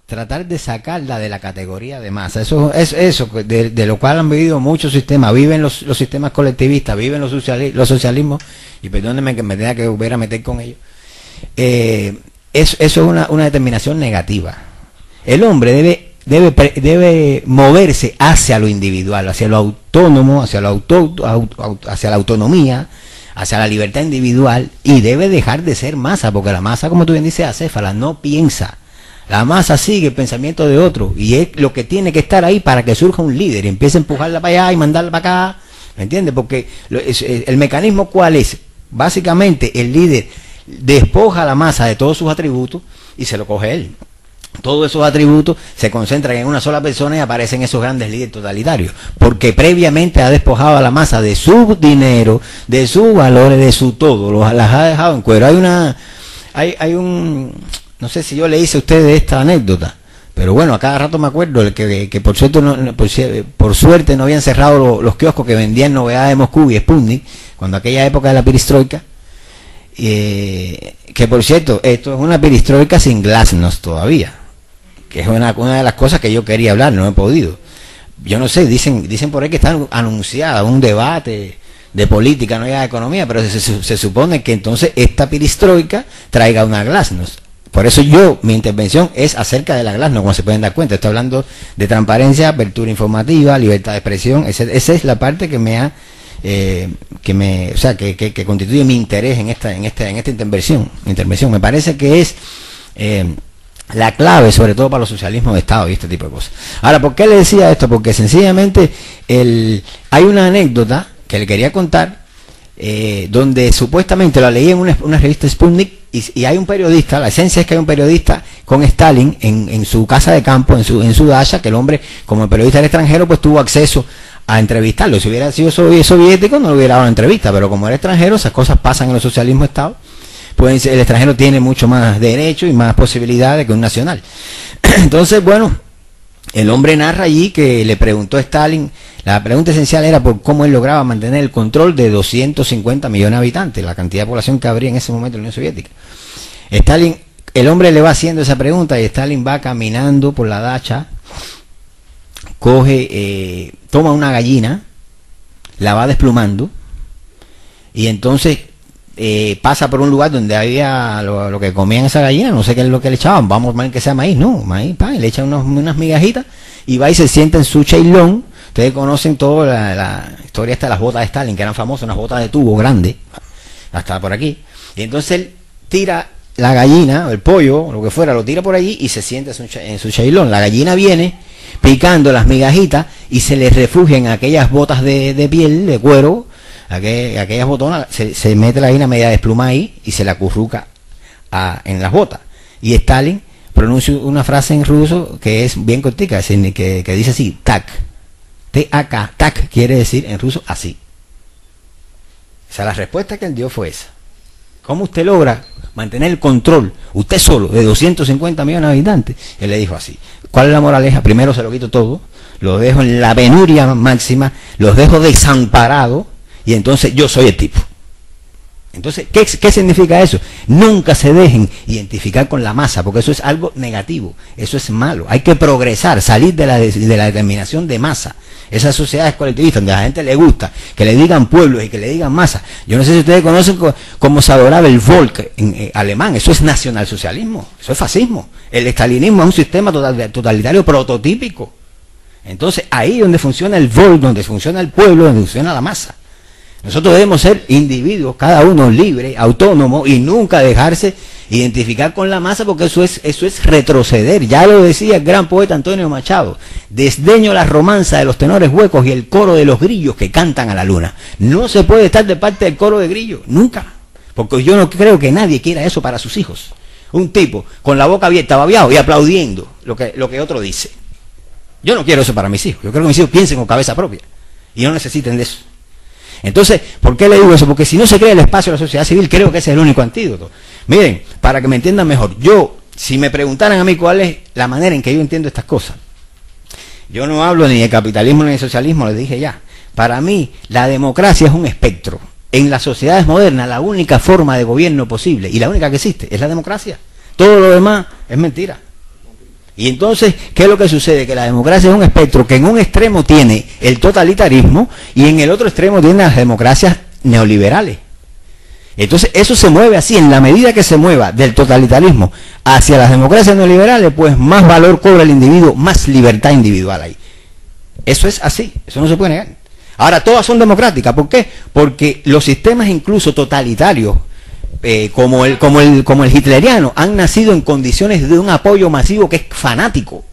tratar de sacarla de la categoría de masa. Eso de lo cual han vivido muchos sistemas. Viven los sistemas colectivistas, viven los socialismos, y perdónenme que me tenga que volver a meter con ellos. Eso es una determinación negativa. El hombre debe moverse hacia lo individual, hacia lo autónomo, hacia la autonomía, hacia la libertad individual, y debe dejar de ser masa, porque la masa, como tú bien dices, acéfala, no piensa. La masa sigue el pensamiento de otro, y es lo que tiene que estar ahí para que surja un líder y empiece a empujarla para allá y mandarla para acá, ¿me entiendes? Porque el mecanismo, ¿cuál es? Básicamente el líder despoja a la masa de todos sus atributos y se lo coge él. Todos esos atributos se concentran en una sola persona y aparecen esos grandes líderes totalitarios, porque previamente ha despojado a la masa de su dinero, de sus valores, de su todo, las ha dejado en cuero. Hay un, no sé si yo le hice a ustedes esta anécdota, pero bueno, a cada rato me acuerdo que por suerte no habían cerrado los kioscos que vendían novedades de Moscú y Sputnik, cuando aquella época de la perestroika. Que por cierto, esto es una perestroika sin glasnost todavía, que es una de las cosas que yo quería hablar, no he podido. Yo no sé, dicen por ahí que está anunciada un debate de política, no ya de economía, pero se supone que entonces esta perestroika traiga una glasnost. Por eso mi intervención es acerca de la glasnost, como se pueden dar cuenta. Estoy hablando de transparencia, apertura informativa, libertad de expresión. Esa es la parte que me ha que constituye mi interés en esta intervención. Me parece que es la clave, sobre todo para los socialismos de Estado y este tipo de cosas. Ahora, ¿por qué le decía esto? Porque sencillamente hay una anécdota que le quería contar, donde supuestamente la leí en una revista Sputnik, y hay un periodista, la esencia es que hay un periodista con Stalin en su casa de campo, en su dacha, que el hombre, como periodista del extranjero, pues tuvo acceso a entrevistarlo. Si hubiera sido soviético no le hubiera dado una entrevista, pero como era extranjero, esas cosas pasan en los socialismos de Estado, pues el extranjero tiene mucho más derecho y más posibilidades que un nacional. Entonces, bueno, el hombre narra allí que le preguntó a Stalin, la pregunta esencial era por cómo él lograba mantener el control de 250 millones de habitantes, la cantidad de población que habría en ese momento en la Unión Soviética. El hombre le va haciendo esa pregunta y Stalin va caminando por la dacha, toma una gallina, la va desplumando y entonces pasa por un lugar donde había lo que comían esa gallina, no sé qué es lo que le echaban, vamos a ver que sea maíz, no, maíz, le echan unas migajitas y va y se sienta en su cheilón. Ustedes conocen toda la historia esta de las botas de Stalin, que eran famosas, unas botas de tubo grandes, hasta por aquí, y entonces él tira la gallina, el pollo, lo que fuera, lo tira por allí y se sienta en su cheilón. La gallina viene picando las migajitas y se le refugia en aquellas botas de piel, de cuero, aquellas botonas, se mete la gallina media desplumada ahí y se la acurruca en las botas. Y Stalin pronuncia una frase en ruso que es bien cortica, que dice así, tak, T-A-K, tak quiere decir en ruso así. O sea, la respuesta que él dio fue esa. ¿Cómo usted logra mantener el control, usted solo, de 250 millones de habitantes? Él le dijo así. ¿Cuál es la moraleja? Primero se lo quito todo, los dejo en la penuria máxima, los dejo desamparados, y entonces yo soy el tipo. Entonces, ¿qué significa eso? Nunca se dejen identificar con la masa, porque eso es algo negativo, eso es malo. Hay que progresar, salir de la determinación de masa. Esas sociedades colectivistas donde a la gente le gusta que le digan pueblos y que le digan masa. Yo no sé si ustedes conocen cómo se adoraba el Volk en alemán. Eso es nacionalsocialismo, eso es fascismo. El estalinismo es un sistema totalitario prototípico. Entonces, ahí donde funciona el Volk, donde funciona el pueblo, donde funciona la masa. Nosotros debemos ser individuos, cada uno libre, autónomo, y nunca dejarse identificar con la masa, porque eso es retroceder. Ya lo decía el gran poeta Antonio Machado: desdeño la romanza de los tenores huecos y el coro de los grillos que cantan a la luna. No se puede estar de parte del coro de grillos, nunca, porque yo no creo que nadie quiera eso para sus hijos. Un tipo con la boca abierta, babeado y aplaudiendo lo que otro dice. Yo no quiero eso para mis hijos. Yo creo que mis hijos piensen con cabeza propia y no necesiten de eso. Entonces, ¿por qué le digo eso? Porque si no se crea el espacio de la sociedad civil, creo que ese es el único antídoto. Miren, para que me entiendan mejor, si me preguntaran a mí cuál es la manera en que yo entiendo estas cosas, yo no hablo ni de capitalismo ni de socialismo, les dije ya. Para mí, la democracia es un espectro. En las sociedades modernas, la única forma de gobierno posible, y la única que existe, es la democracia. Todo lo demás es mentira. Y entonces, ¿qué es lo que sucede? Que la democracia es un espectro que en un extremo tiene el totalitarismo y en el otro extremo tiene las democracias neoliberales. Entonces, eso se mueve así. En la medida que se mueva del totalitarismo hacia las democracias neoliberales, pues más valor cobra el individuo, más libertad individual hay. Eso es así, eso no se puede negar. Ahora, todas son democráticas. ¿Por qué? Porque los sistemas incluso totalitarios, como el hitleriano, han nacido en condiciones de un apoyo masivo que es fanático.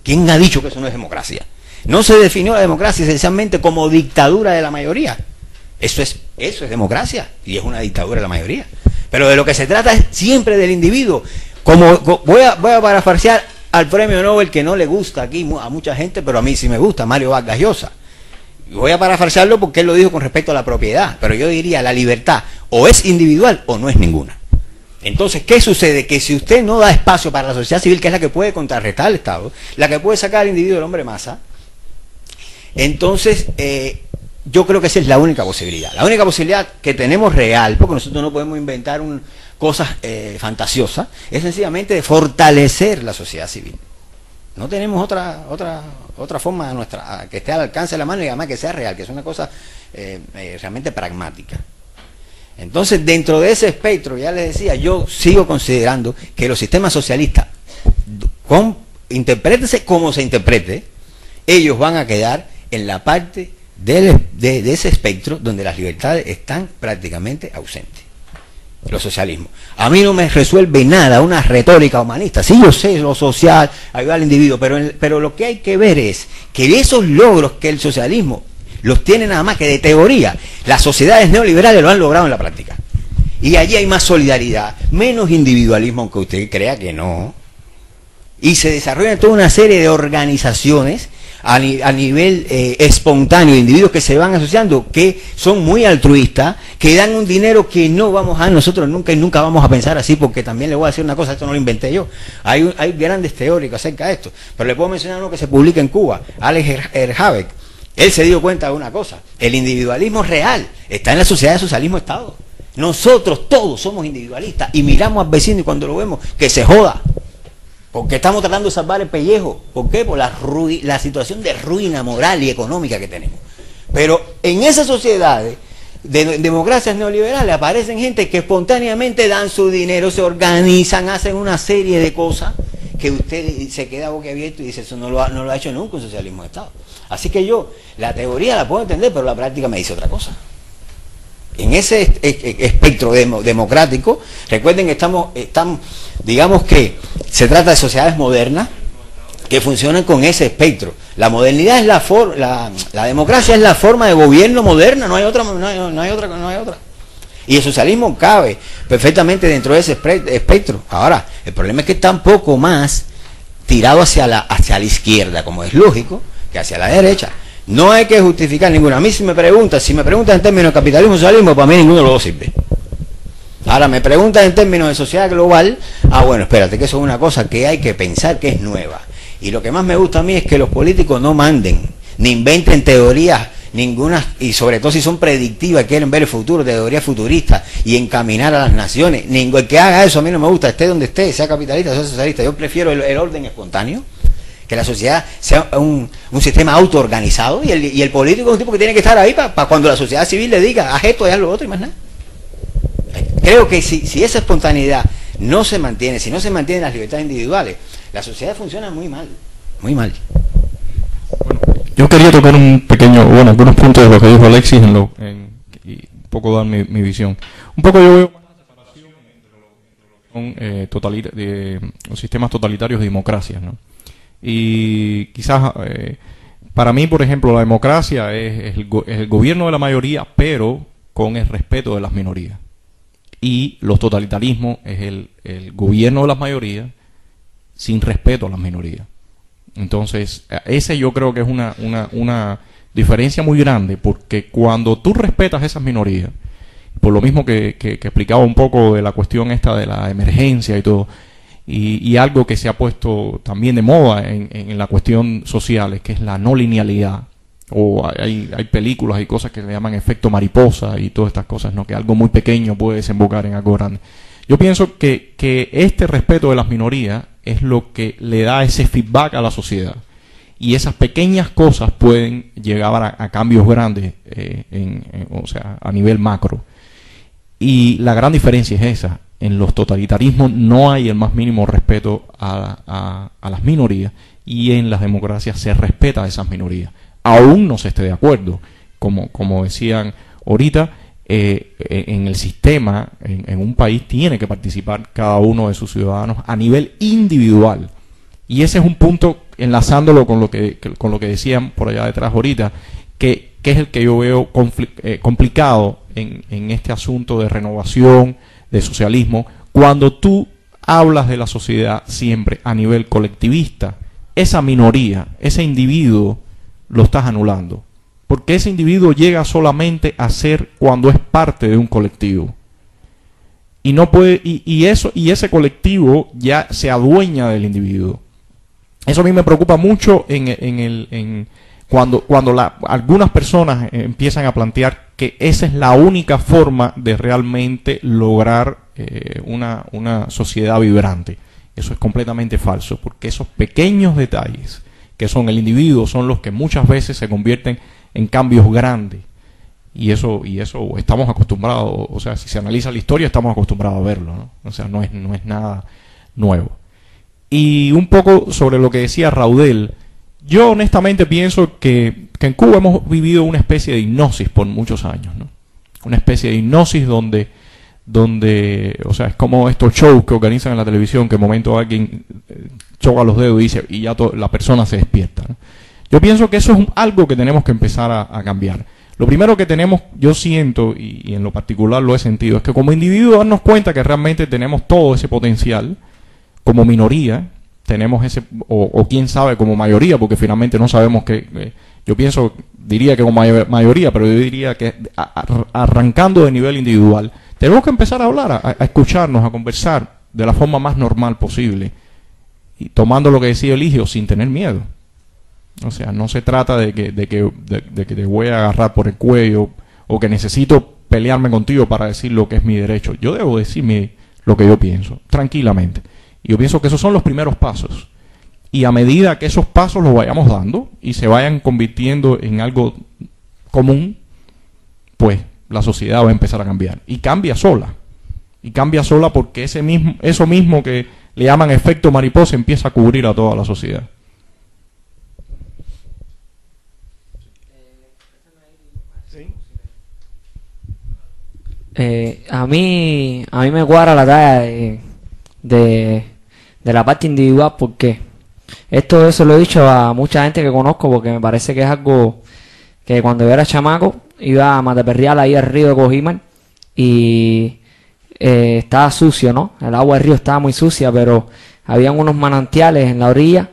¿Quién ha dicho que eso no es democracia? No se definió la democracia esencialmente como dictadura de la mayoría. Eso es democracia, y es una dictadura de la mayoría. Pero de lo que se trata es siempre del individuo. Voy a parafrasear al premio Nobel, que no le gusta aquí a mucha gente, pero a mí sí me gusta, Mario Vargas Llosa. Voy a parafrasearlo porque él lo dijo con respecto a la propiedad, pero yo diría, la libertad o es individual o no es ninguna. Entonces, ¿qué sucede? Que si usted no da espacio para la sociedad civil, que es la que puede contrarrestar al Estado, la que puede sacar al individuo del hombre masa, entonces yo creo que esa es la única posibilidad. La única posibilidad que tenemos real, porque nosotros no podemos inventar cosas fantasiosas, es sencillamente de fortalecer la sociedad civil. No tenemos otra forma nuestra que esté al alcance de la mano y además que sea real, que es una cosa realmente pragmática. Entonces, dentro de ese espectro, ya les decía, yo sigo considerando que los sistemas socialistas, interprétese como se interprete, ellos van a quedar en la parte de ese espectro donde las libertades están prácticamente ausentes. Los socialismos. A mí no me resuelve nada una retórica humanista. Sí, yo sé lo social, ayudar al individuo, pero lo que hay que ver es que esos logros que el socialismo los tiene nada más que de teoría, las sociedades neoliberales lo han logrado en la práctica. Y allí hay más solidaridad, menos individualismo, aunque usted crea que no. Y se desarrollan toda una serie de organizaciones a nivel espontáneo, de individuos que se van asociando, que son muy altruistas, que dan un dinero que no vamos a nosotros nunca y nunca vamos a pensar así, porque también le voy a decir una cosa, esto no lo inventé yo. Hay grandes teóricos acerca de esto, pero le puedo mencionar uno que se publica en Cuba, Alex Erhabeck. Él se dio cuenta de una cosa: el individualismo real está en la sociedad de socialismo-estado. Nosotros todos somos individualistas y miramos al vecino y cuando lo vemos, que se joda. Porque estamos tratando de salvar el pellejo. ¿Por qué? Por la situación de ruina moral y económica que tenemos. Pero en esas sociedades de democracias neoliberales aparecen gente que espontáneamente dan su dinero, se organizan, hacen una serie de cosas que usted se queda boquiabierto y dice, eso no lo ha hecho nunca un socialismo de Estado. Así que yo, la teoría la puedo entender, pero la práctica me dice otra cosa. En ese espectro democrático, recuerden que estamos, digamos que se trata de sociedades modernas que funcionan con ese espectro. La modernidad es la democracia es la forma de gobierno moderna, no hay otra. Y el socialismo cabe perfectamente dentro de ese espectro. Ahora, el problema es que está un poco más tirado hacia la izquierda, como es lógico, que hacia la derecha. No hay que justificar ninguna. A mí si me preguntan en términos de capitalismo y socialismo, para mí ninguno de los dos sirve. Ahora me preguntan en términos de sociedad global, bueno, espérate, que eso es una cosa que hay que pensar que es nueva. Y lo que más me gusta a mí es que los políticos no manden, ni inventen teorías ninguna, y sobre todo si son predictivas, quieren ver el futuro, teorías futuristas y encaminar a las naciones. El que haga eso a mí no me gusta, esté donde esté, sea capitalista, sea socialista. Yo prefiero el orden espontáneo, que la sociedad sea un sistema autoorganizado, y el político es un tipo que tiene que estar ahí para cuando la sociedad civil le diga, haz esto y haz lo otro y más nada. Creo que si esa espontaneidad no se mantiene, si no se mantienen las libertades individuales, la sociedad funciona muy mal, muy mal. Bueno, yo quería tocar algunos puntos de lo que dijo Alexis y un poco dar mi visión. Un poco yo veo la separación entre los sistemas totalitarios y democracias, ¿no? Y quizás para mí, por ejemplo, la democracia es el gobierno de la mayoría, pero con el respeto de las minorías. Y los totalitarismos es el gobierno de las mayorías sin respeto a las minorías. Entonces, ese yo creo que es una diferencia muy grande, porque cuando tú respetas esas minorías, por lo mismo que explicaba un poco de la cuestión esta de la emergencia y todo, y algo que se ha puesto también de moda en la cuestión social, que es la no linealidad. O hay películas y cosas que le llaman efecto mariposa y todas estas cosas, ¿no? Que algo muy pequeño puede desembocar en algo grande. Yo pienso que este respeto de las minorías es lo que le da ese feedback a la sociedad. Y esas pequeñas cosas pueden llegar a cambios grandes, o sea, a nivel macro. Y la gran diferencia es esa. En los totalitarismos no hay el más mínimo respeto a las minorías, y en las democracias se respeta a esas minorías. Aún no se esté de acuerdo, como decían ahorita, en el sistema, en un país tiene que participar cada uno de sus ciudadanos a nivel individual. Y ese es un punto, enlazándolo con lo que decían por allá detrás ahorita, que es el que yo veo complicado en este asunto de renovación de socialismo, cuando tú hablas de la sociedad siempre a nivel colectivista, esa minoría, ese individuo, lo estás anulando. Porque ese individuo llega solamente a ser cuando es parte de un colectivo. Y no puede, y ese colectivo ya se adueña del individuo. Eso a mí me preocupa mucho cuando algunas personas empiezan a plantear que esa es la única forma de realmente lograr una sociedad vibrante. Eso es completamente falso, porque esos pequeños detalles que son el individuo son los que muchas veces se convierten en cambios grandes. Y eso estamos acostumbrados, o sea, si se analiza la historia estamos acostumbrados a verlo, ¿no? O sea, no es nada nuevo. Y un poco sobre lo que decía Raudel, yo honestamente pienso que en Cuba hemos vivido una especie de hipnosis por muchos años, ¿no? Una especie de hipnosis donde, o sea, es como estos shows que organizan en la televisión, que en momento alguien choca los dedos y dice, y ya la persona se despierta, ¿no? Yo pienso que eso es algo que tenemos que empezar a cambiar. Lo primero que tenemos, yo siento, y en lo particular lo he sentido, es que como individuos darnos cuenta que realmente tenemos todo ese potencial. Como minoría tenemos ese, o quién sabe como mayoría, porque finalmente no sabemos que, yo diría que como mayoría, pero yo diría que arrancando de nivel individual, tenemos que empezar a hablar, a escucharnos, a conversar de la forma más normal posible, y tomando lo que decía Eligio, sin tener miedo. O sea, no se trata de que te voy a agarrar por el cuello, o que necesito pelearme contigo para decir lo que es mi derecho. Yo debo decir lo que yo pienso, tranquilamente. Y yo pienso que esos son los primeros pasos. Y a medida que esos pasos los vayamos dando y se vayan convirtiendo en algo común, pues la sociedad va a empezar a cambiar. Y cambia sola. Y cambia sola porque eso mismo que le llaman efecto mariposa empieza a cubrir a toda la sociedad. A mí me cuadra la talla de la parte individual, porque eso lo he dicho a mucha gente que conozco, porque me parece que es algo que cuando yo era chamaco iba a Mateperrial ahí al río de Cojímar y estaba sucio, ¿no? El agua del río estaba muy sucia, pero habían unos manantiales en la orilla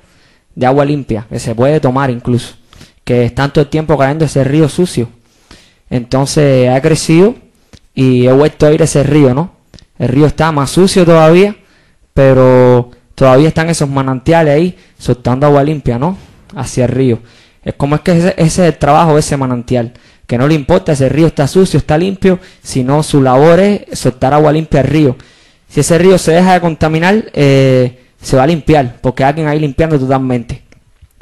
de agua limpia que se puede tomar incluso, que están todo el tiempo cayendo ese río sucio. Entonces ha crecido y he vuelto a ir a ese río, ¿no? El río está más sucio todavía, pero todavía están esos manantiales ahí soltando agua limpia, ¿no? Hacia el río. Es como es que ese es el trabajo de ese manantial, que no le importa si el río está sucio, está limpio, sino su labor es soltar agua limpia al río. Si ese río se deja de contaminar, se va a limpiar, porque hay alguien ahí limpiando totalmente.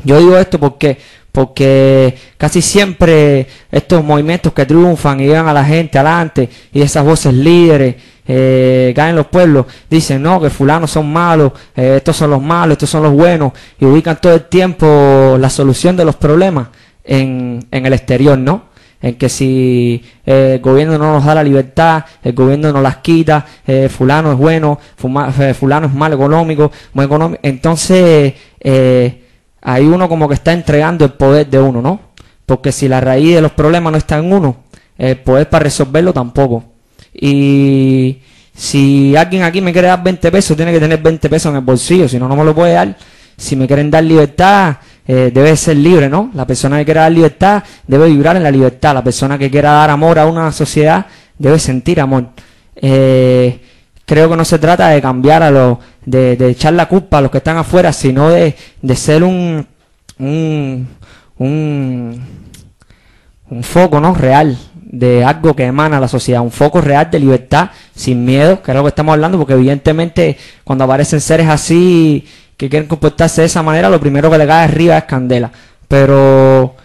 Yo digo esto porque casi siempre estos movimientos que triunfan y llevan a la gente adelante, y esas voces líderes que hay en los pueblos, dicen no, que fulanos son malos, estos son los malos, estos son los buenos, y ubican todo el tiempo la solución de los problemas en el exterior, ¿no? En que si el gobierno no nos da la libertad, el gobierno nos las quita, fulano es bueno, fulano es mal económico, muy económico. Entonces ahí uno como que está entregando el poder de uno, ¿no? Porque si la raíz de los problemas no está en uno, el poder para resolverlo tampoco. Y si alguien aquí me quiere dar 20 pesos, tiene que tener 20 pesos en el bolsillo, si no, no me lo puede dar. Si me quieren dar libertad, debe ser libre, ¿no? La persona que quiera dar libertad debe vibrar en la libertad. La persona que quiera dar amor a una sociedad debe sentir amor. Creo que no se trata de cambiar de echar la culpa a los que están afuera, sino de ser un foco, ¿no? Real de algo que emana a la sociedad, un foco real de libertad, sin miedo, que es lo que estamos hablando, porque evidentemente cuando aparecen seres así que quieren comportarse de esa manera, lo primero que le cae arriba es candela, pero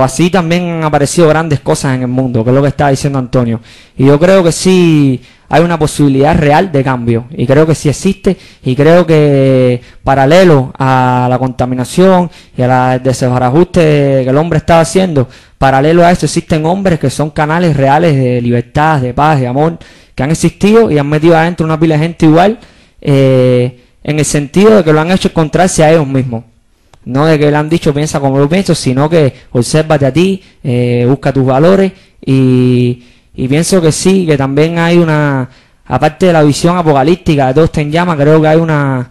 así también han aparecido grandes cosas en el mundo, que es lo que estaba diciendo Antonio, y yo creo que sí hay una posibilidad real de cambio, y creo que sí existe, y creo que paralelo a la contaminación y al desbarajuste que el hombre estaba haciendo, paralelo a eso existen hombres que son canales reales de libertad, de paz, de amor, que han existido y han metido adentro una pila de gente igual, en el sentido de que lo han hecho encontrarse a ellos mismos. No de que le han dicho piensa como lo pienso, sino que obsérvate a ti, busca tus valores y pienso que sí, que también hay aparte de la visión apocalíptica de todo está en llamas, creo que hay una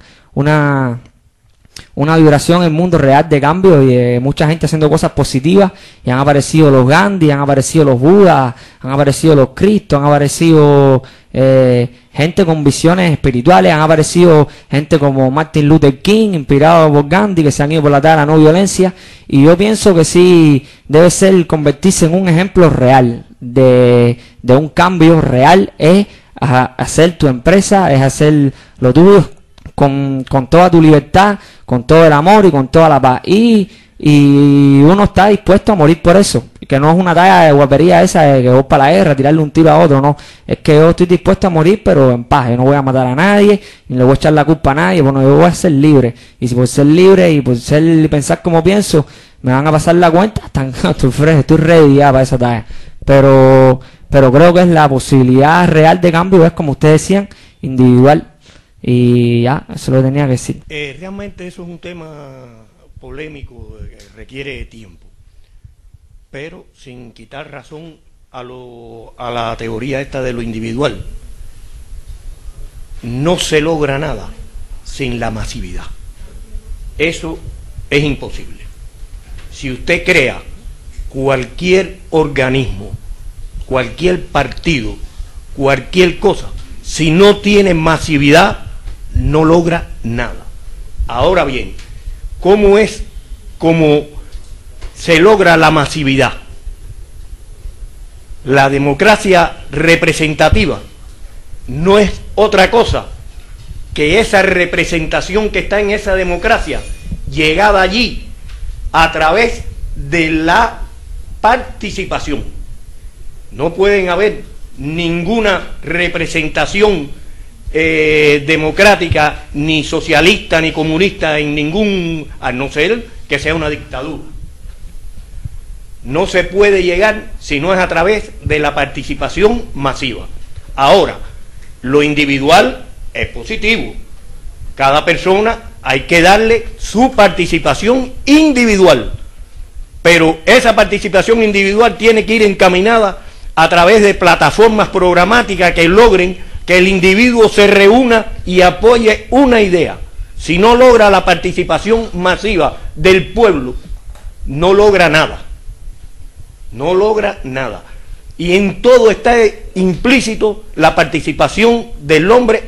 vibración en el mundo real de cambio y de mucha gente haciendo cosas positivas, y han aparecido los Gandhi, han aparecido los Budas, han aparecido los Cristos, han aparecido gente con visiones espirituales, han aparecido gente como Martin Luther King, inspirado por Gandhi, que se han ido por la tarea de la no violencia, y yo pienso que sí debe ser convertirse en un ejemplo real de un cambio real, es hacer tu empresa, es hacer lo tuyo con toda tu libertad, con todo el amor y con toda la paz. Y uno está dispuesto a morir por eso. Que no es una talla de guapería esa de que voy para la guerra, tirarle un tiro a otro, no. Es que yo estoy dispuesto a morir, pero en paz. Yo no voy a matar a nadie, ni le voy a echar la culpa a nadie. Bueno, yo voy a ser libre. Y si por ser libre y por pensar como pienso, me van a pasar la cuenta, estoy ready ya para esa talla. Pero creo que es la posibilidad real de cambio, es como ustedes decían, individual. Y ya, eso lo tenía que decir. Realmente eso es un tema polémico que requiere tiempo, pero sin quitar razón a la teoría esta de lo individual. No se logra nada sin la masividad. Eso es imposible. Si usted crea cualquier organismo, cualquier partido, cualquier cosa, si no tiene masividad, no logra nada. Ahora bien, ¿cómo se logra la masividad? La democracia representativa no es otra cosa que esa representación que está en esa democracia, llegada allí a través de la participación. No pueden haber ninguna representación democrática, ni socialista, ni comunista en ningún, a no ser que sea una dictadura. No se puede llegar si no es a través de la participación masiva. Ahora, lo individual es positivo. Cada persona hay que darle su participación individual, pero esa participación individual tiene que ir encaminada a través de plataformas programáticas que logren que el individuo se reúna y apoye una idea. Si no logra la participación masiva del pueblo, no logra nada. No logra nada. Y en todo está implícito la participación del hombre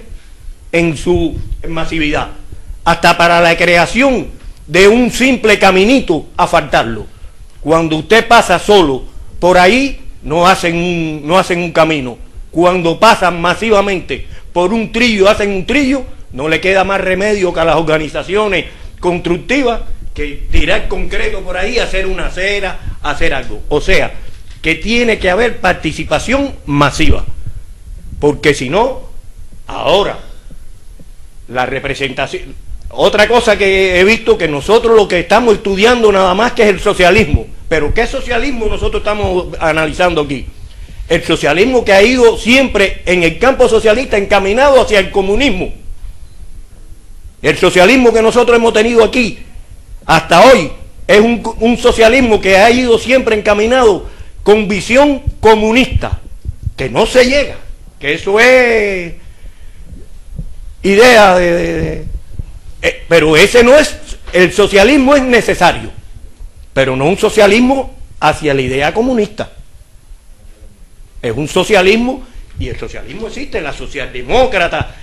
en su masividad. Hasta para la creación de un simple caminito, asfaltarlo. Cuando usted pasa solo por ahí, no hacen un camino. Cuando pasan masivamente por un trillo, hacen un trillo, no le queda más remedio que a las organizaciones constructivas que tirar concreto por ahí, hacer una acera, hacer algo. O sea, que tiene que haber participación masiva, porque si no, ahora, la representación... Otra cosa que he visto, que nosotros lo que estamos estudiando nada más que es el socialismo. Pero ¿qué socialismo nosotros estamos analizando aquí? El socialismo que ha ido siempre en el campo socialista encaminado hacia el comunismo. El socialismo que nosotros hemos tenido aquí hasta hoy es un socialismo que ha ido siempre encaminado con visión comunista, que no se llega, que eso es idea pero ese no es, el socialismo es necesario, pero no un socialismo hacia la idea comunista. Es un socialismo, y el socialismo existe, la socialdemócrata,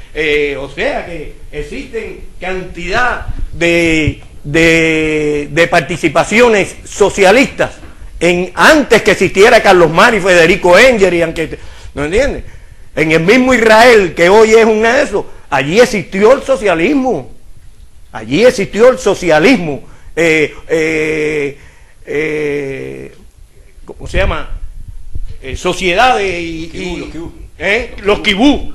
o sea que existen cantidad de participaciones socialistas antes que existiera Carlos Marx y Federico Engels, y aunque, ¿no entiendes? En el mismo Israel, que hoy es un eso, allí existió el socialismo. Allí existió el socialismo. ¿Cómo se llama? Sociedades los kibú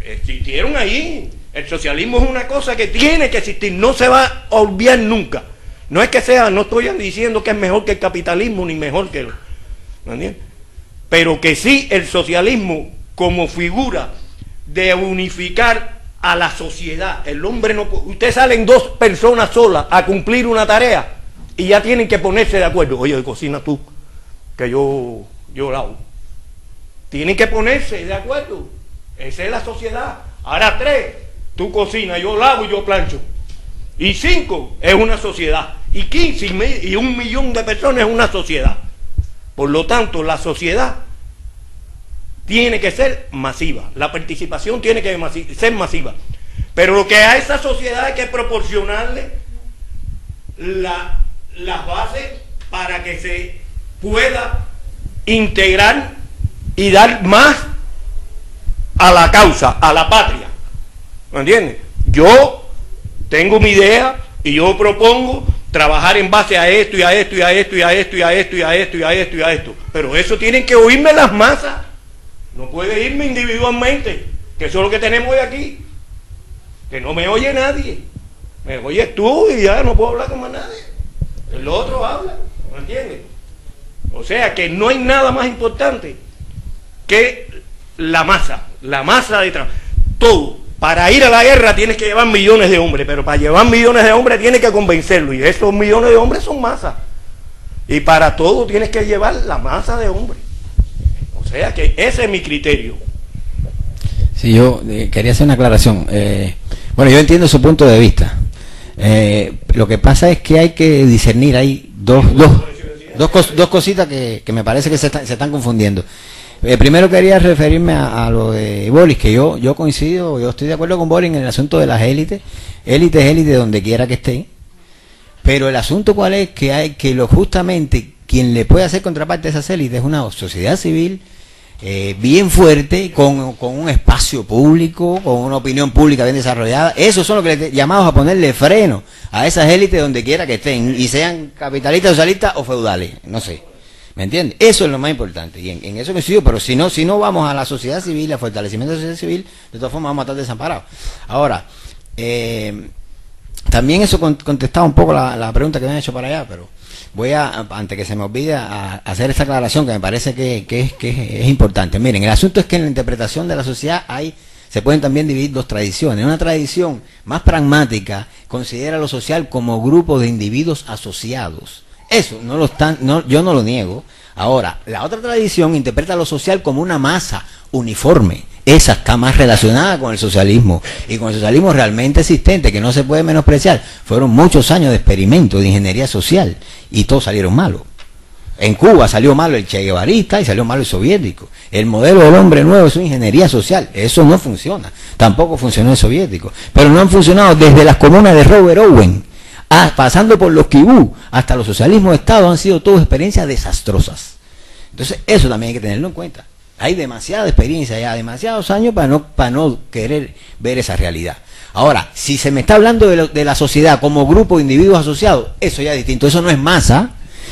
existieron allí. El socialismo es una cosa que tiene que existir, no se va a olvidar nunca. No es que sea, no estoy diciendo que es mejor que el capitalismo ni mejor que ¿no entiendes? Pero que sí, el socialismo como figura de unificar a la sociedad. El hombre no puede, ustedes salen dos personas solas a cumplir una tarea y ya tienen que ponerse de acuerdo. Oye, cocina tú, que yo la hago. Tienen que ponerse de acuerdo. Esa es la sociedad. Ahora 3, tú cocinas, yo lavo y yo plancho. Y 5 es una sociedad. Y 15 y 1 millón de personas es una sociedad. Por lo tanto, la sociedad tiene que ser masiva. La participación tiene que ser masiva. Pero lo que a esa sociedad hay que proporcionarle las bases para que se pueda integrar y dar más a la causa, a la patria. ¿Me entiendes? Yo tengo mi idea y yo propongo trabajar en base a esto y a esto y a esto y a esto y a esto y a esto y a esto y a esto. Pero eso tienen que oírme las masas. No puede irme individualmente, que eso es lo que tenemos hoy aquí. Que no me oye nadie. Me oyes tú y ya no puedo hablar con más nadie. El otro habla, ¿me entiendes? O sea que no hay nada más importante que la masa de trabajo. Todo. Para ir a la guerra tienes que llevar millones de hombres, pero para llevar millones de hombres tienes que convencerlos. Y esos millones de hombres son masas. Y para todo tienes que llevar la masa de hombres. O sea que ese es mi criterio. Sí, yo quería hacer una aclaración. Bueno, yo entiendo su punto de vista. Lo que pasa es que hay que discernir. Hay dos cositas que me parece que se están confundiendo. Primero quería referirme a lo de Boris, que yo coincido, yo estoy de acuerdo con Boris en el asunto de las élites. Élite donde quiera que estén. Pero el asunto cuál es, que hay que justamente quien le puede hacer contraparte a esas élites es una sociedad civil bien fuerte, con un espacio público, con una opinión pública bien desarrollada. Esos son los que llamados a ponerle freno a esas élites donde quiera que estén, y sean capitalistas, socialistas o feudales, no sé. ¿Me entiendes? Eso es lo más importante, y en eso coincido. Pero si no vamos a la sociedad civil, al fortalecimiento de la sociedad civil, de todas formas vamos a estar desamparados. Ahora, también eso contestaba un poco la pregunta que me han hecho para allá, pero voy antes que se me olvide, a hacer esta aclaración que me parece que es importante. Miren, el asunto es que en la interpretación de la sociedad se pueden también dividir dos tradiciones. Una tradición más pragmática considera lo social como grupo de individuos asociados. Eso yo no lo niego. Ahora, la otra tradición interpreta lo social como una masa uniforme. Esa está más relacionada con el socialismo, y con el socialismo realmente existente, que no se puede menospreciar. Fueron muchos años de experimento de ingeniería social y todos salieron malos. En Cuba salió malo el che guevarista y salió malo el soviético. El modelo del hombre nuevo es una ingeniería social. Eso no funciona. Tampoco funcionó el soviético. Pero no han funcionado desde las comunas de Robert Owen, pasando por los kibú hasta los socialismos de Estado. Han sido todas experiencias desastrosas. Entonces eso también hay que tenerlo en cuenta. Hay demasiada experiencia ya, demasiados años para no querer ver esa realidad. Ahora, si se me está hablando de la sociedad como grupo de individuos asociados, eso ya es distinto. Eso no es masa.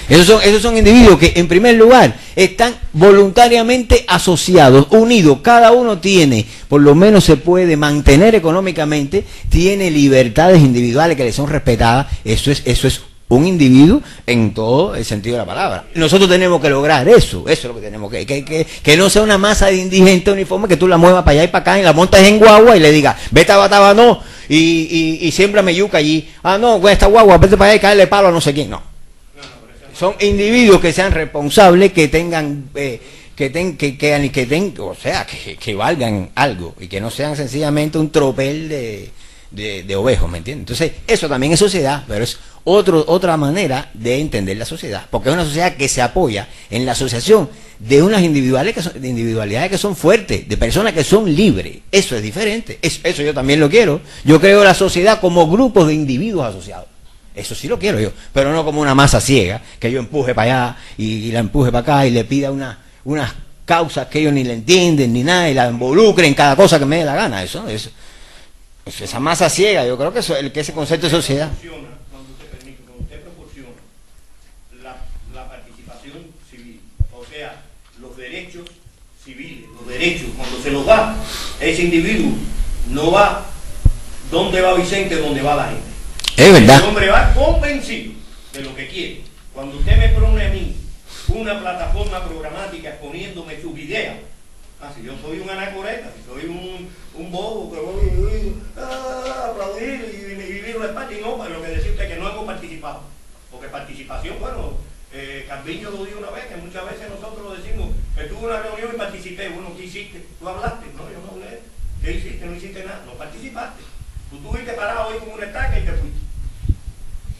Esos son individuos que, en primer lugar, están voluntariamente asociados, unidos. Cada uno tiene, por lo menos se puede mantener económicamente, tiene libertades individuales que le son respetadas. Eso es un individuo en todo el sentido de la palabra. Nosotros tenemos que lograr eso. Eso es lo que tenemos que no sea una masa de indigentes uniformes que tú la muevas para allá y para acá y la montas en guagua y le digas, vete a Batabano y siémbrame yuca allí. Ah, no, con esta guagua, vete para allá y caerle palo a no sé quién. No. Son individuos que sean responsables, que tengan, o sea, que valgan algo y que no sean sencillamente un tropel de ovejos, ¿me entiendes? Entonces, eso también es sociedad, pero es otra manera de entender la sociedad, porque es una sociedad que se apoya en la asociación de unas individualidades que son fuertes, de personas que son libres. Eso es diferente. Eso yo también lo quiero. Yo creo la sociedad como grupos de individuos asociados. Eso sí lo quiero yo, pero no como una masa ciega, que yo empuje para allá y la empuje para acá y le pida unas causas que ellos ni le entienden ni nada y la involucren en cada cosa que me dé la gana. Esa masa ciega, yo creo que ese concepto de sociedad. Cuando usted proporciona la participación civil, o sea, los derechos civiles, cuando se los da, ese individuo no va donde va Vicente, donde va la gente. Es verdad. El hombre va convencido de lo que quiere. Cuando usted me pone a mí una plataforma programática exponiéndome sus ideas, si yo soy un anacoreta, si soy un bobo que voy a aplaudir y vivir la espalda, y no, pero lo que decirte es que no hemos participado. Porque participación, bueno, Calviño lo dijo una vez, que muchas veces nosotros decimos Estuve en una reunión y participé. Bueno, ¿qué hiciste? ¿Tú hablaste? No, yo no hablé. ¿Qué hiciste? No hiciste nada. No participaste. Tú estuviste parado ahí como una estaca y te fuiste.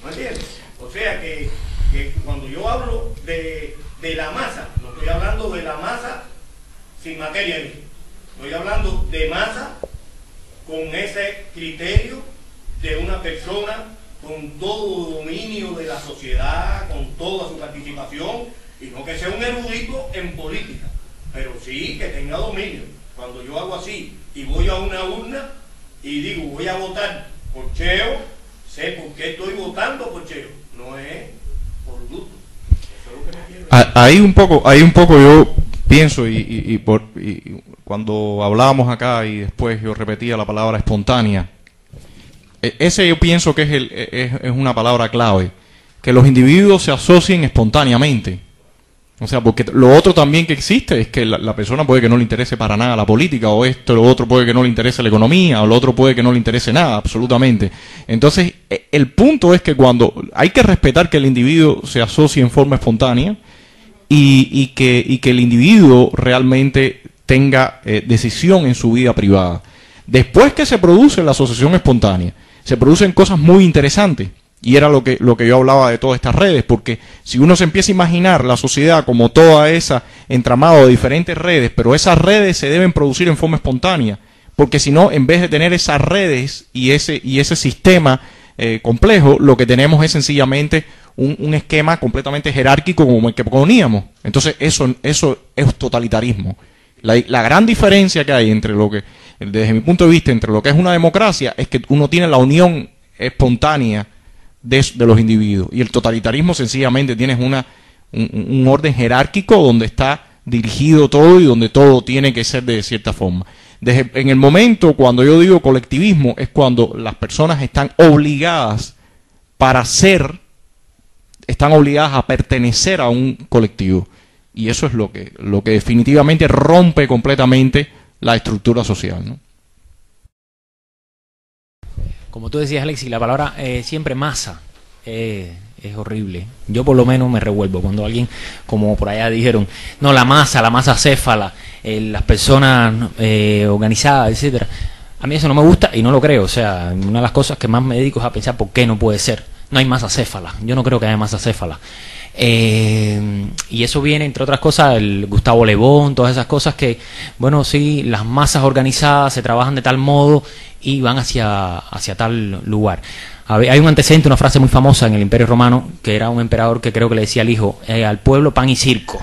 ¿No entiendes? O sea que cuando yo hablo de la masa, no estoy hablando de la masa sin materia. Estoy hablando de masa con ese criterio de una persona con todo dominio de la sociedad, con toda su participación, y no que sea un erudito en política, pero sí que tenga dominio. Cuando yo hago así y voy a una urna y digo voy a votar por Cheo, sé por qué estoy votando por Cheo, no es por gusto. Eso es lo que me quiero decir. Ahí un poco yo pienso y cuando hablábamos acá y después yo repetía la palabra espontánea, ese yo pienso que es una palabra clave, que los individuos se asocien espontáneamente. O sea, porque lo otro también que existe es que la persona puede que no le interese para nada la política, o lo otro puede que no le interese la economía, o lo otro puede que no le interese nada, absolutamente. Entonces, el punto es que cuando hay que respetar que el individuo se asocie en forma espontánea y que el individuo realmente tenga decisión en su vida privada. Después que se produce la asociación espontánea, se producen cosas muy interesantes. Y era lo que yo hablaba de todas estas redes, porque si uno se empieza a imaginar la sociedad como toda esa entramado de diferentes redes, pero esas redes se deben producir en forma espontánea, porque si no, en vez de tener esas redes y ese sistema complejo, lo que tenemos es sencillamente un esquema completamente jerárquico como el que poníamos. Entonces eso es totalitarismo. La gran diferencia que hay entre desde mi punto de vista, entre lo que es una democracia, es que uno tiene la unión espontánea de los individuos, y el totalitarismo sencillamente tienes un orden jerárquico donde está dirigido todo y donde todo tiene que ser de cierta forma. En el momento cuando yo digo colectivismo es cuando las personas están obligadas están obligadas a pertenecer a un colectivo, y eso es lo que definitivamente rompe completamente la estructura social, ¿no? Como tú decías, Alexis, la palabra siempre masa es horrible. Yo por lo menos me revuelvo cuando alguien, como por allá dijeron, no, la masa céfala, las personas organizadas, etcétera. A mí eso no me gusta y no lo creo. O sea, una de las cosas que más me dedico es a pensar por qué no puede ser. No hay masa céfala. Yo no creo que haya masa céfala. Y eso viene, entre otras cosas, el Gustavo Le Bon, todas esas cosas que, bueno, sí, las masas organizadas se trabajan de tal modo y van hacia tal lugar. Hay un antecedente, una frase muy famosa en el Imperio Romano, que era un emperador que creo que le decía al hijo, al pueblo pan y circo.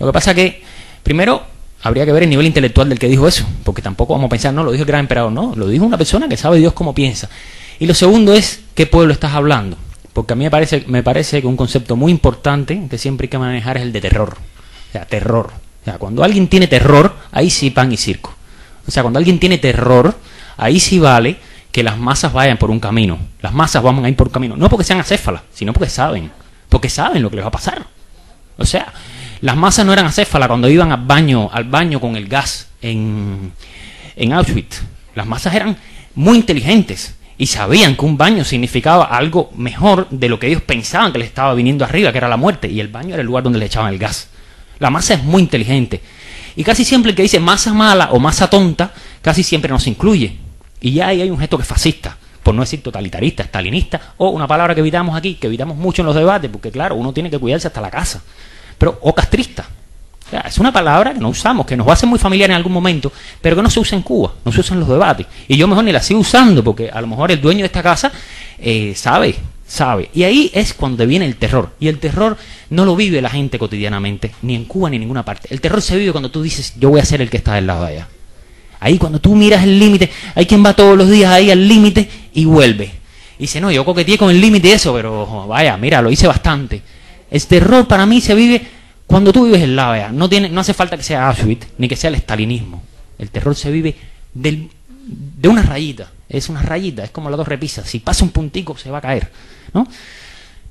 Lo que pasa que, primero, habría que ver el nivel intelectual del que dijo eso, porque tampoco vamos a pensar, no, lo dijo el gran emperador, no, lo dijo una persona que sabe Dios cómo piensa. Y lo segundo es, ¿qué pueblo estás hablando? Porque a mí me parece que un concepto muy importante que siempre hay que manejar es el de terror. O sea, terror. O sea, cuando alguien tiene terror, ahí sí pan y circo. O sea, cuando alguien tiene terror, ahí sí vale que las masas vayan por un camino. Las masas van a ir por un camino. No porque sean acéfalas, sino porque saben. Porque saben lo que les va a pasar. O sea, las masas no eran acéfalas cuando iban al baño con el gas en Auschwitz. Las masas eran muy inteligentes y sabían que un baño significaba algo mejor de lo que ellos pensaban que les estaba viniendo arriba, que era la muerte, y el baño era el lugar donde le echaban el gas. La masa es muy inteligente. Y casi siempre el que dice masa mala o masa tonta, casi siempre nos incluye. Y ya ahí hay un gesto que es fascista, por no decir totalitarista, estalinista, o una palabra que evitamos aquí, que evitamos mucho en los debates, porque claro, uno tiene que cuidarse hasta la casa, pero o castrista. O sea, es una palabra que no usamos, que nos va a ser muy familiar en algún momento, pero que no se usa en Cuba, no se usa en los debates. Y yo mejor ni la sigo usando, porque a lo mejor el dueño de esta casa sabe. Y ahí es cuando viene el terror. Y el terror no lo vive la gente cotidianamente, ni en Cuba ni en ninguna parte. El terror se vive cuando tú dices, yo voy a ser el que está del lado de allá. Ahí cuando tú miras el límite, hay quien va todos los días ahí al límite y vuelve. Y dice, no, yo coqueteé con el límite y eso, pero vaya, mira, lo hice bastante. El terror para mí se vive cuando tú vives el lado allá. No hace falta que sea Auschwitz, ni que sea el estalinismo. El terror se vive de una rayita. Es una rayita, es como las dos repisas. Si pasa un puntico, se va a caer, ¿no?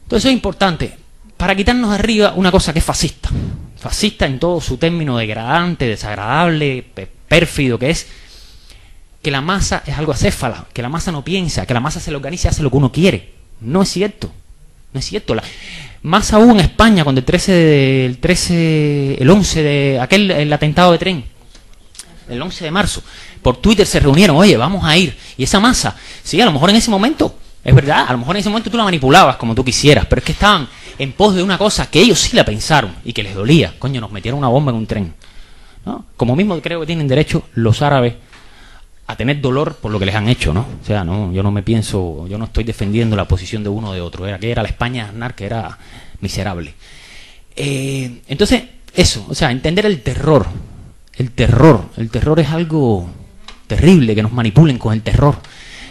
Entonces eso es importante. Para quitarnos de arriba una cosa que es fascista. Fascista en todo su término degradante, desagradable, pérfido, que es que la masa es algo acéfala, que la masa no piensa, que la masa se le organiza y hace lo que uno quiere. No es cierto. No es cierto. Más aún en España, cuando el 11 de el atentado de tren, el 11 de marzo, por Twitter se reunieron, oye, vamos a ir. Y esa masa, sí, a lo mejor en ese momento, es verdad, a lo mejor en ese momento tú la manipulabas como tú quisieras, pero es que estaban en pos de una cosa que ellos sí la pensaron y que les dolía. Coño, nos metieron una bomba en un tren, ¿no? Como mismo creo que tienen derecho los árabes a tener dolor por lo que les han hecho, ¿no? O sea, no, yo no estoy defendiendo la posición de uno o de otro. Era la España de Aznar, que era miserable. Entonces, eso, o sea, entender el terror. El terror es algo terrible, que nos manipulen con el terror.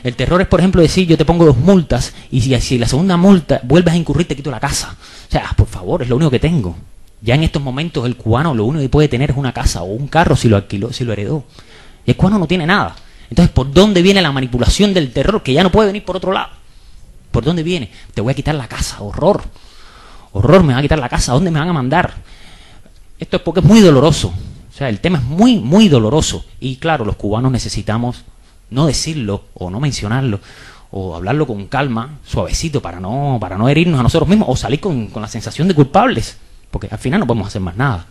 El terror es, por ejemplo, decir, yo te pongo 2 multas y si la segunda multa vuelves a incurrir te quito la casa. O sea, por favor, es lo único que tengo. Ya en estos momentos el cubano lo único que puede tener es una casa o un carro si lo alquiló, si lo heredó. Y el cubano no tiene nada. Entonces, ¿por dónde viene la manipulación del terror? Que ya no puede venir por otro lado. ¿Por dónde viene? Te voy a quitar la casa, horror. Horror, me van a quitar la casa, ¿a dónde me van a mandar? Esto es porque es muy doloroso. O sea, el tema es muy, muy doloroso. Y claro, los cubanos necesitamos no decirlo o no mencionarlo o hablarlo con calma, suavecito, para no herirnos a nosotros mismos o salir con la sensación de culpables. Porque al final no podemos hacer más nada.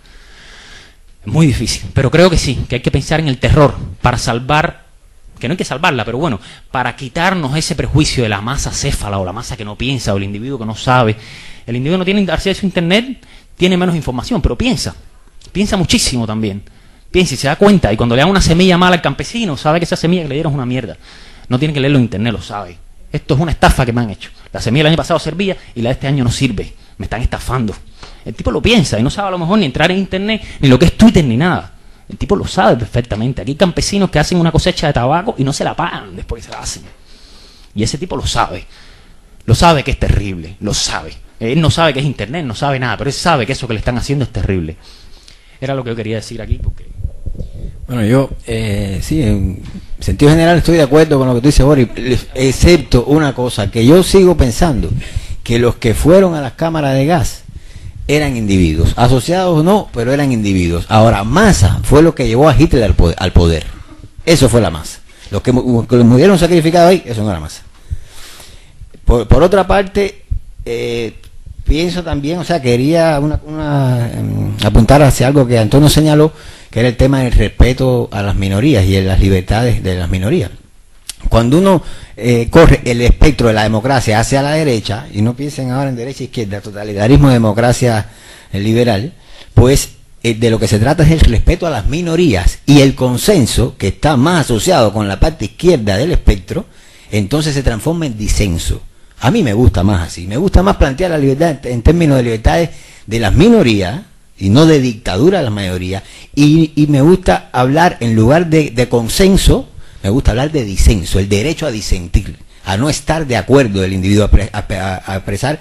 Es muy difícil, pero creo que sí, que hay que pensar en el terror para salvar, que no hay que salvarla, pero bueno, para quitarnos ese prejuicio de la masa céfala o la masa que no piensa o el individuo que no sabe. El individuo no tiene acceso a internet, tiene menos información, pero piensa muchísimo también. Piensa y se da cuenta, y cuando le da una semilla mala al campesino, sabe que esa semilla que le dieron es una mierda. No tiene que leerlo en internet, lo sabe. Esto es una estafa que me han hecho. La semilla del año pasado servía y la de este año no sirve. Me están estafando. El tipo lo piensa y no sabe a lo mejor ni entrar en internet, ni lo que es Twitter, ni nada. El tipo lo sabe perfectamente. Aquí hay campesinos que hacen una cosecha de tabaco y no se la pagan después que se la hacen. Y ese tipo lo sabe. Lo sabe que es terrible, lo sabe. Él no sabe que es internet, no sabe nada, pero él sabe que eso que le están haciendo es terrible. Era lo que yo quería decir aquí porque... Bueno, yo sí, en sentido general estoy de acuerdo con lo que tú dices, Boris, excepto una cosa, que yo sigo pensando, que los que fueron a las cámaras de gas eran individuos, asociados o no, pero eran individuos. Ahora, masa fue lo que llevó a Hitler al poder. Eso fue la masa. Los que murieron sacrificados ahí, eso no era masa. Por otra parte, pienso también, o sea, quería apuntar hacia algo que Antonio señaló, que era el tema del respeto a las minorías y en las libertades de las minorías. Cuando uno corre el espectro de la democracia hacia la derecha, y no piensen ahora en derecha e izquierda, totalitarismo, democracia liberal, pues de lo que se trata es el respeto a las minorías y el consenso, que está más asociado con la parte izquierda del espectro, entonces se transforma en disenso. A mí me gusta más así, me gusta más plantear la libertad en términos de libertades de las minorías y no de dictadura de las mayorías, y me gusta hablar en lugar de consenso, me gusta hablar de disenso, el derecho a disentir, a no estar de acuerdo del individuo, a expresar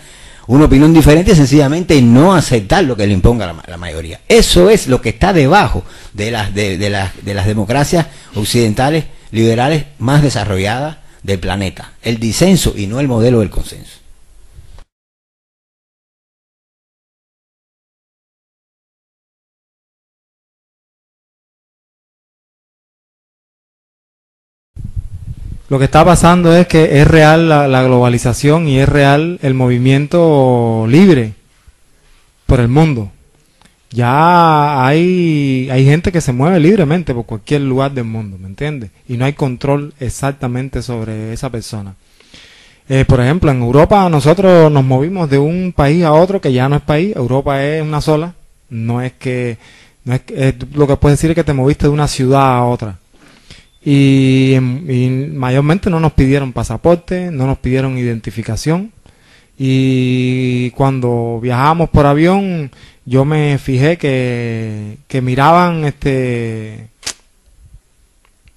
una opinión diferente, sencillamente no aceptar lo que le imponga la mayoría. Eso es lo que está debajo de las democracias occidentales liberales más desarrolladas del planeta, el disenso y no el modelo del consenso. Lo que está pasando es que es real la globalización y es real el movimiento libre por el mundo. Ya hay gente que se mueve libremente por cualquier lugar del mundo, ¿me entiendes? Y no hay control exactamente sobre esa persona. Por ejemplo, en Europa nosotros nos movimos de un país a otro que ya no es país. Europa es una sola. No es que lo que puedes decir es que te moviste de una ciudad a otra. Y mayormente no nos pidieron pasaporte, no nos pidieron identificación. Y cuando viajábamos por avión, yo me fijé que miraban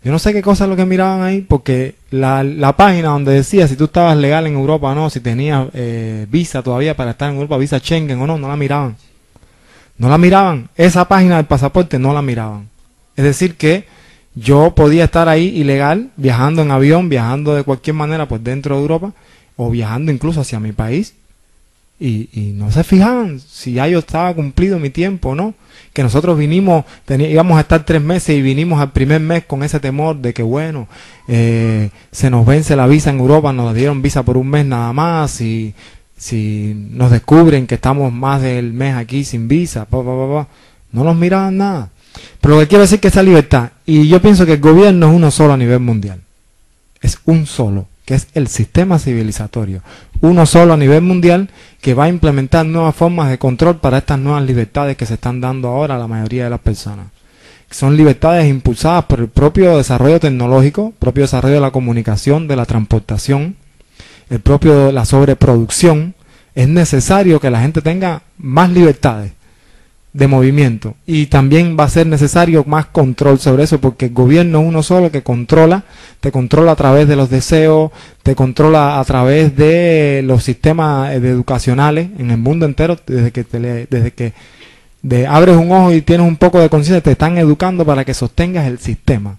yo no sé qué cosa es lo que miraban ahí, porque la página donde decía si tú estabas legal en Europa o no, si tenías visa todavía para estar en Europa, visa Schengen o no, no la miraban. No la miraban. Esa página del pasaporte no la miraban. Es decir que yo podía estar ahí ilegal, viajando en avión, viajando de cualquier manera por dentro de Europa, o viajando incluso hacia mi país, y no se fijaban si ya yo estaba cumplido mi tiempo o no. Que nosotros vinimos, íbamos a estar 3 meses y vinimos al primer mes con ese temor de que bueno, se nos vence la visa en Europa, nos dieron visa por un mes nada más, y si nos descubren que estamos más del mes aquí sin visa, no nos miraban nada. Pero lo que quiero decir es que esa libertad, y yo pienso que el gobierno es uno solo a nivel mundial, es un solo, que es el sistema civilizatorio, uno solo a nivel mundial que va a implementar nuevas formas de control para estas nuevas libertades que se están dando ahora a la mayoría de las personas. Son libertades impulsadas por el propio desarrollo tecnológico, propio desarrollo de la comunicación, de la transportación, el propio la sobreproducción. Es necesario que la gente tenga más libertades de movimiento, y también va a ser necesario más control sobre eso, porque el gobierno es uno solo que controla, te controla a través de los deseos, te controla a través de los sistemas educacionales en el mundo entero. Desde que abres un ojo y tienes un poco de conciencia, te están educando para que sostengas el sistema.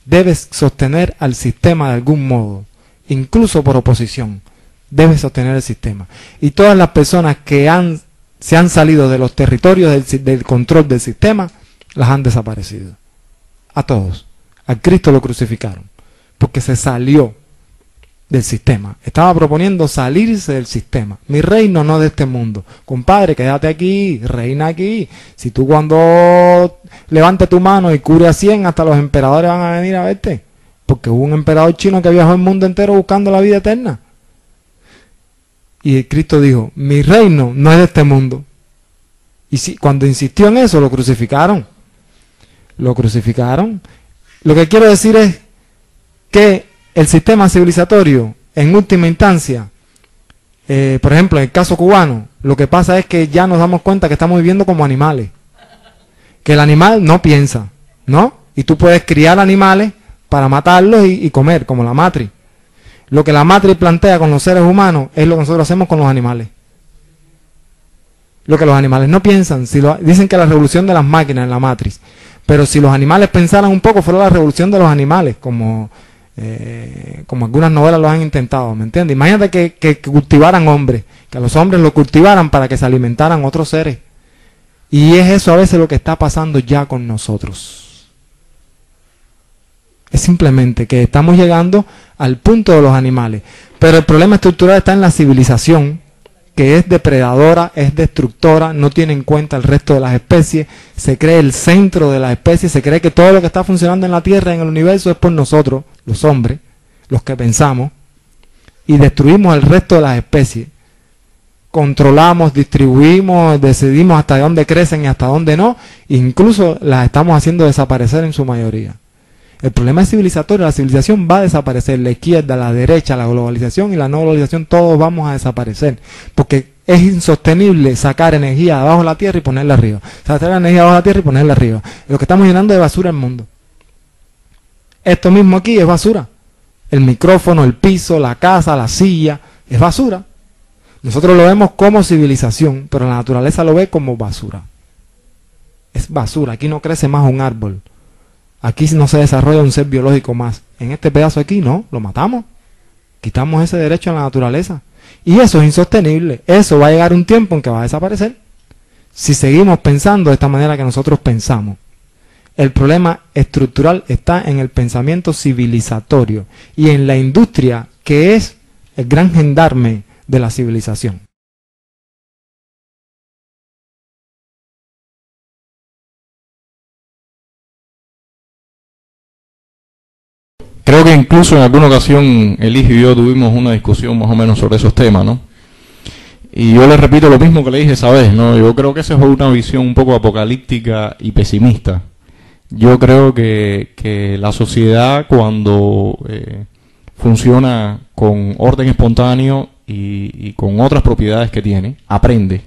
Debes sostener al sistema de algún modo, incluso por oposición. Debes sostener el sistema. Y todas las personas que se han salido de los territorios del control del sistema, las han desaparecido. A todos. Al Cristo lo crucificaron, porque se salió del sistema. Estaba proponiendo salirse del sistema. Mi reino no de este mundo. Compadre, quédate aquí, reina aquí. Si tú cuando levantes tu mano y cure a 100, hasta los emperadores van a venir a verte. Porque hubo un emperador chino que viajó el mundo entero buscando la vida eterna. Y Cristo dijo, mi reino no es de este mundo. Y cuando insistió en eso, lo crucificaron. Lo crucificaron. Lo que quiero decir es que el sistema civilizatorio, en última instancia, por ejemplo, en el caso cubano, lo que pasa es que ya nos damos cuenta que estamos viviendo como animales. Que el animal no piensa, ¿no? Y tú puedes criar animales para matarlos y comer, como la matriz. Lo que la matriz plantea con los seres humanos es lo que nosotros hacemos con los animales. Lo que los animales no piensan. Dicen que la revolución de las máquinas en la matriz. Pero si los animales pensaran un poco, fuera la revolución de los animales, como algunas novelas lo han intentado, ¿me entiendes? Imagínate que cultivaran hombres, que a los hombres lo cultivaran para que se alimentaran otros seres. Y es eso a veces lo que está pasando ya con nosotros. Es simplemente que estamos llegando al punto de los animales. Pero el problema estructural está en la civilización, que es depredadora, es destructora, no tiene en cuenta el resto de las especies, se cree el centro de las especies, se cree que todo lo que está funcionando en la Tierra, en el universo, es por nosotros, los hombres, los que pensamos, y destruimos el resto de las especies. Controlamos, distribuimos, decidimos hasta dónde crecen y hasta dónde no, incluso las estamos haciendo desaparecer en su mayoría. El problema es civilizatorio, la civilización va a desaparecer, la izquierda, la derecha, la globalización y la no globalización, todos vamos a desaparecer, porque es insostenible sacar energía de abajo de la tierra y ponerla arriba, sacar energía de abajo de la tierra y ponerla arriba. Lo que estamos llenando de basura el mundo. Esto mismo aquí es basura, el micrófono, el piso, la casa, la silla, es basura. Nosotros lo vemos como civilización, pero la naturaleza lo ve como basura. Es basura, aquí no crece más un árbol. Aquí no se desarrolla un ser biológico más. En este pedazo aquí no, lo matamos. Quitamos ese derecho a la naturaleza. Y eso es insostenible. Eso va a llegar un tiempo en que va a desaparecer. Si seguimos pensando de esta manera que nosotros pensamos. El problema estructural está en el pensamiento civilizatorio y en la industria, que es el gran gendarme de la civilización. Creo que incluso en alguna ocasión Eligio y yo tuvimos una discusión más o menos sobre esos temas, ¿no? Y yo le repito lo mismo que le dije esa vez, ¿no? Yo creo que esa es una visión un poco apocalíptica y pesimista. Yo creo que la sociedad, cuando funciona con orden espontáneo y con otras propiedades que tiene, aprende.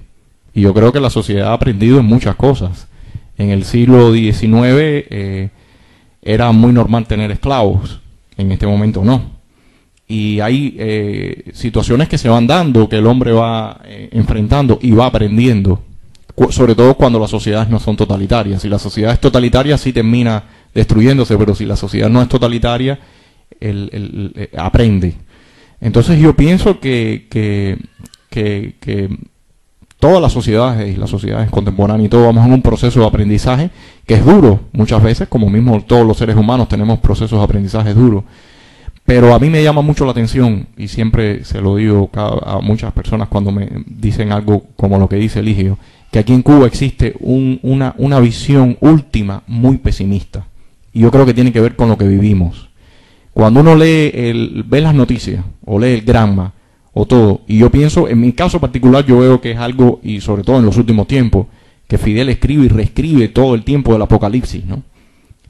Y yo creo que la sociedad ha aprendido en muchas cosas. En el siglo XIX era muy normal tener esclavos. En este momento no. Y hay situaciones que se van dando, que el hombre va enfrentando y va aprendiendo. Sobre todo cuando las sociedades no son totalitarias. Si la sociedad es totalitaria, sí termina destruyéndose, pero si la sociedad no es totalitaria, aprende. Entonces yo pienso que todas las sociedades contemporáneas y todo, vamos en un proceso de aprendizaje que es duro muchas veces, como mismo todos los seres humanos tenemos procesos de aprendizaje duros, Pero a mí me llama mucho la atención, y siempre se lo digo a muchas personas cuando me dicen algo como lo que dice Eligio, que aquí en Cuba existe una visión última muy pesimista. Y yo creo que tiene que ver con lo que vivimos. Cuando uno ve las noticias, o lee el Granma, o todo, y yo pienso, en mi caso particular, yo veo que es algo, y sobre todo en los últimos tiempos, que Fidel escribe y reescribe todo el tiempo del apocalipsis, ¿no?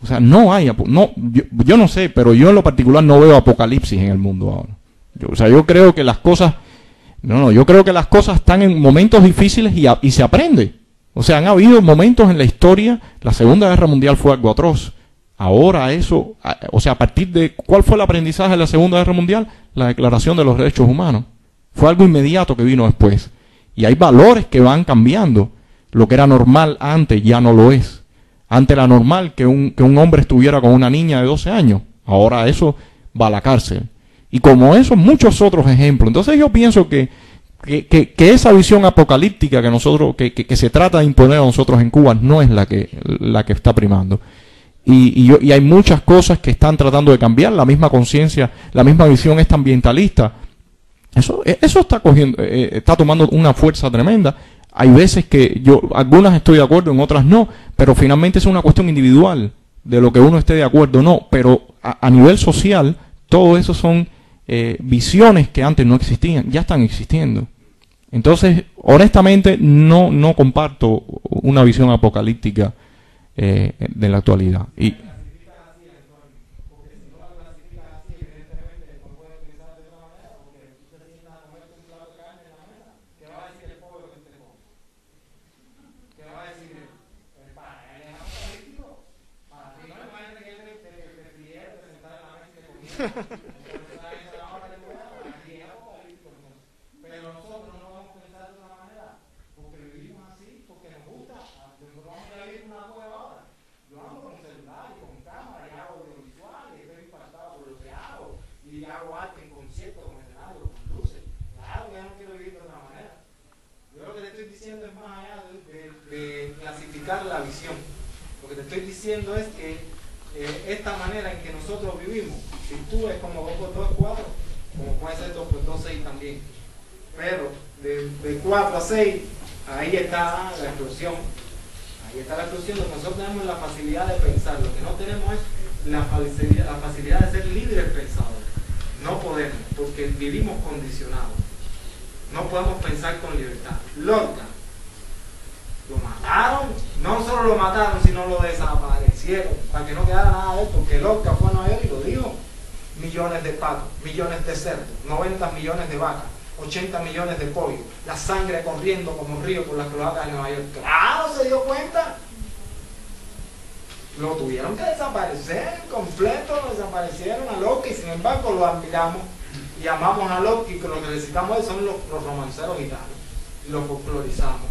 O sea, no hay, yo no sé, pero yo en lo particular no veo apocalipsis en el mundo ahora. Yo creo que las cosas, yo creo que las cosas están en momentos difíciles y se aprende. O sea, han habido momentos en la historia, la Segunda Guerra Mundial fue algo atroz. Ahora eso, o sea, a partir de, ¿cuál fue el aprendizaje de la Segunda Guerra Mundial? La Declaración de los Derechos Humanos. Fue algo inmediato que vino después. Y hay valores que van cambiando. Lo que era normal antes ya no lo es. Antes era normal que un hombre estuviera con una niña de 12 años. Ahora eso va a la cárcel. Y como eso, muchos otros ejemplos. Entonces yo pienso que esa visión apocalíptica que nosotros, que se trata de imponer a nosotros en Cuba no es la que está primando. Y hay muchas cosas que están tratando de cambiar. La misma conciencia, la misma visión esta ambientalista. Eso está tomando una fuerza tremenda. Hay veces que algunas estoy de acuerdo, en otras no, pero finalmente es una cuestión individual de lo que uno esté de acuerdo o no, pero a nivel social, todo eso son visiones que antes no existían, ya están existiendo. Entonces, honestamente, no comparto una visión apocalíptica de la actualidad. Pero nosotros no vamos a pensar de una manera porque vivimos así, porque nos gusta. Nosotros vamos a vivir una cueva ahora. Yo ando con celular y con cámara y hago audiovisual y estoy impactado por lo que hago y hago arte en conciertos, con escenarios, con luces. Claro que yo no quiero vivir de otra manera. Yo lo que te estoy diciendo es más allá de clasificar la visión. Lo que te estoy diciendo es que esta manera en que nosotros vivimos, si tú es como 2 por 2 es 4, como puede ser 2 por 2 6 también, pero de 4 a 6 ahí está la explosión, donde nosotros tenemos la facilidad de pensar. Lo que no tenemos es la facilidad de ser libres pensadores. No podemos, porque vivimos condicionados, no podemos pensar con libertad. Lorca lo mataron, no solo lo mataron, sino lo desaparecieron, para que no quedara nada de él, porque Lorca fue a Nueva York y lo dijo: millones de patos, millones de cerdos, 90 millones de vacas, 80 millones de pollos, la sangre corriendo como un río por las cloacas de Nueva York. ¡Claro, se dio cuenta! Lo tuvieron que desaparecer completo, lo desaparecieron a Lorca, y sin embargo lo admiramos y amamos a Lorca, y que lo que necesitamos son los romanceros gitanos, y los folclorizamos.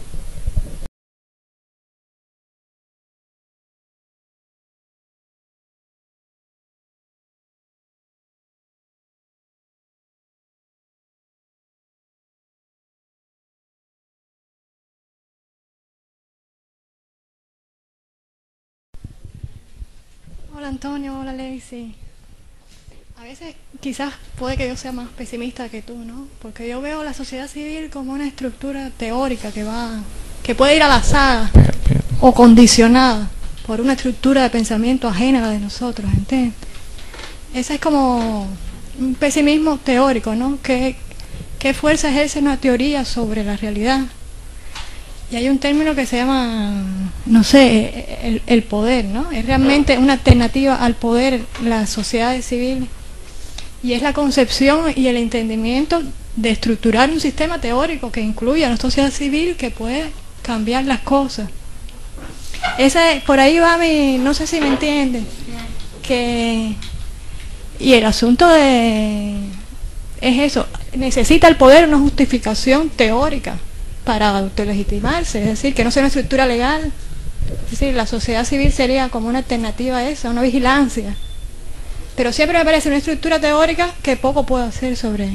Hola Antonio, hola Lexi. A veces quizás puede que yo sea más pesimista que tú, ¿no? Porque yo veo la sociedad civil como una estructura teórica que puede ir adaptada o condicionada por una estructura de pensamiento ajena a la de nosotros, ¿entiendes? Ese es como un pesimismo teórico, ¿no? ¿Qué fuerza ejerce una teoría sobre la realidad? Y hay un término que se llama, no sé, el poder, ¿no? Es realmente una alternativa al poder, las sociedades civiles. Y es la concepción y el entendimiento de estructurar un sistema teórico que incluya a una sociedad civil que puede cambiar las cosas. Por ahí va no sé si me entienden, y el asunto es eso, necesita el poder una justificación teórica para autolegitimarse, es decir, que no sea una estructura legal. Es decir, la sociedad civil sería como una alternativa a esa, una vigilancia. Pero siempre me parece una estructura teórica que poco puedo hacer sobre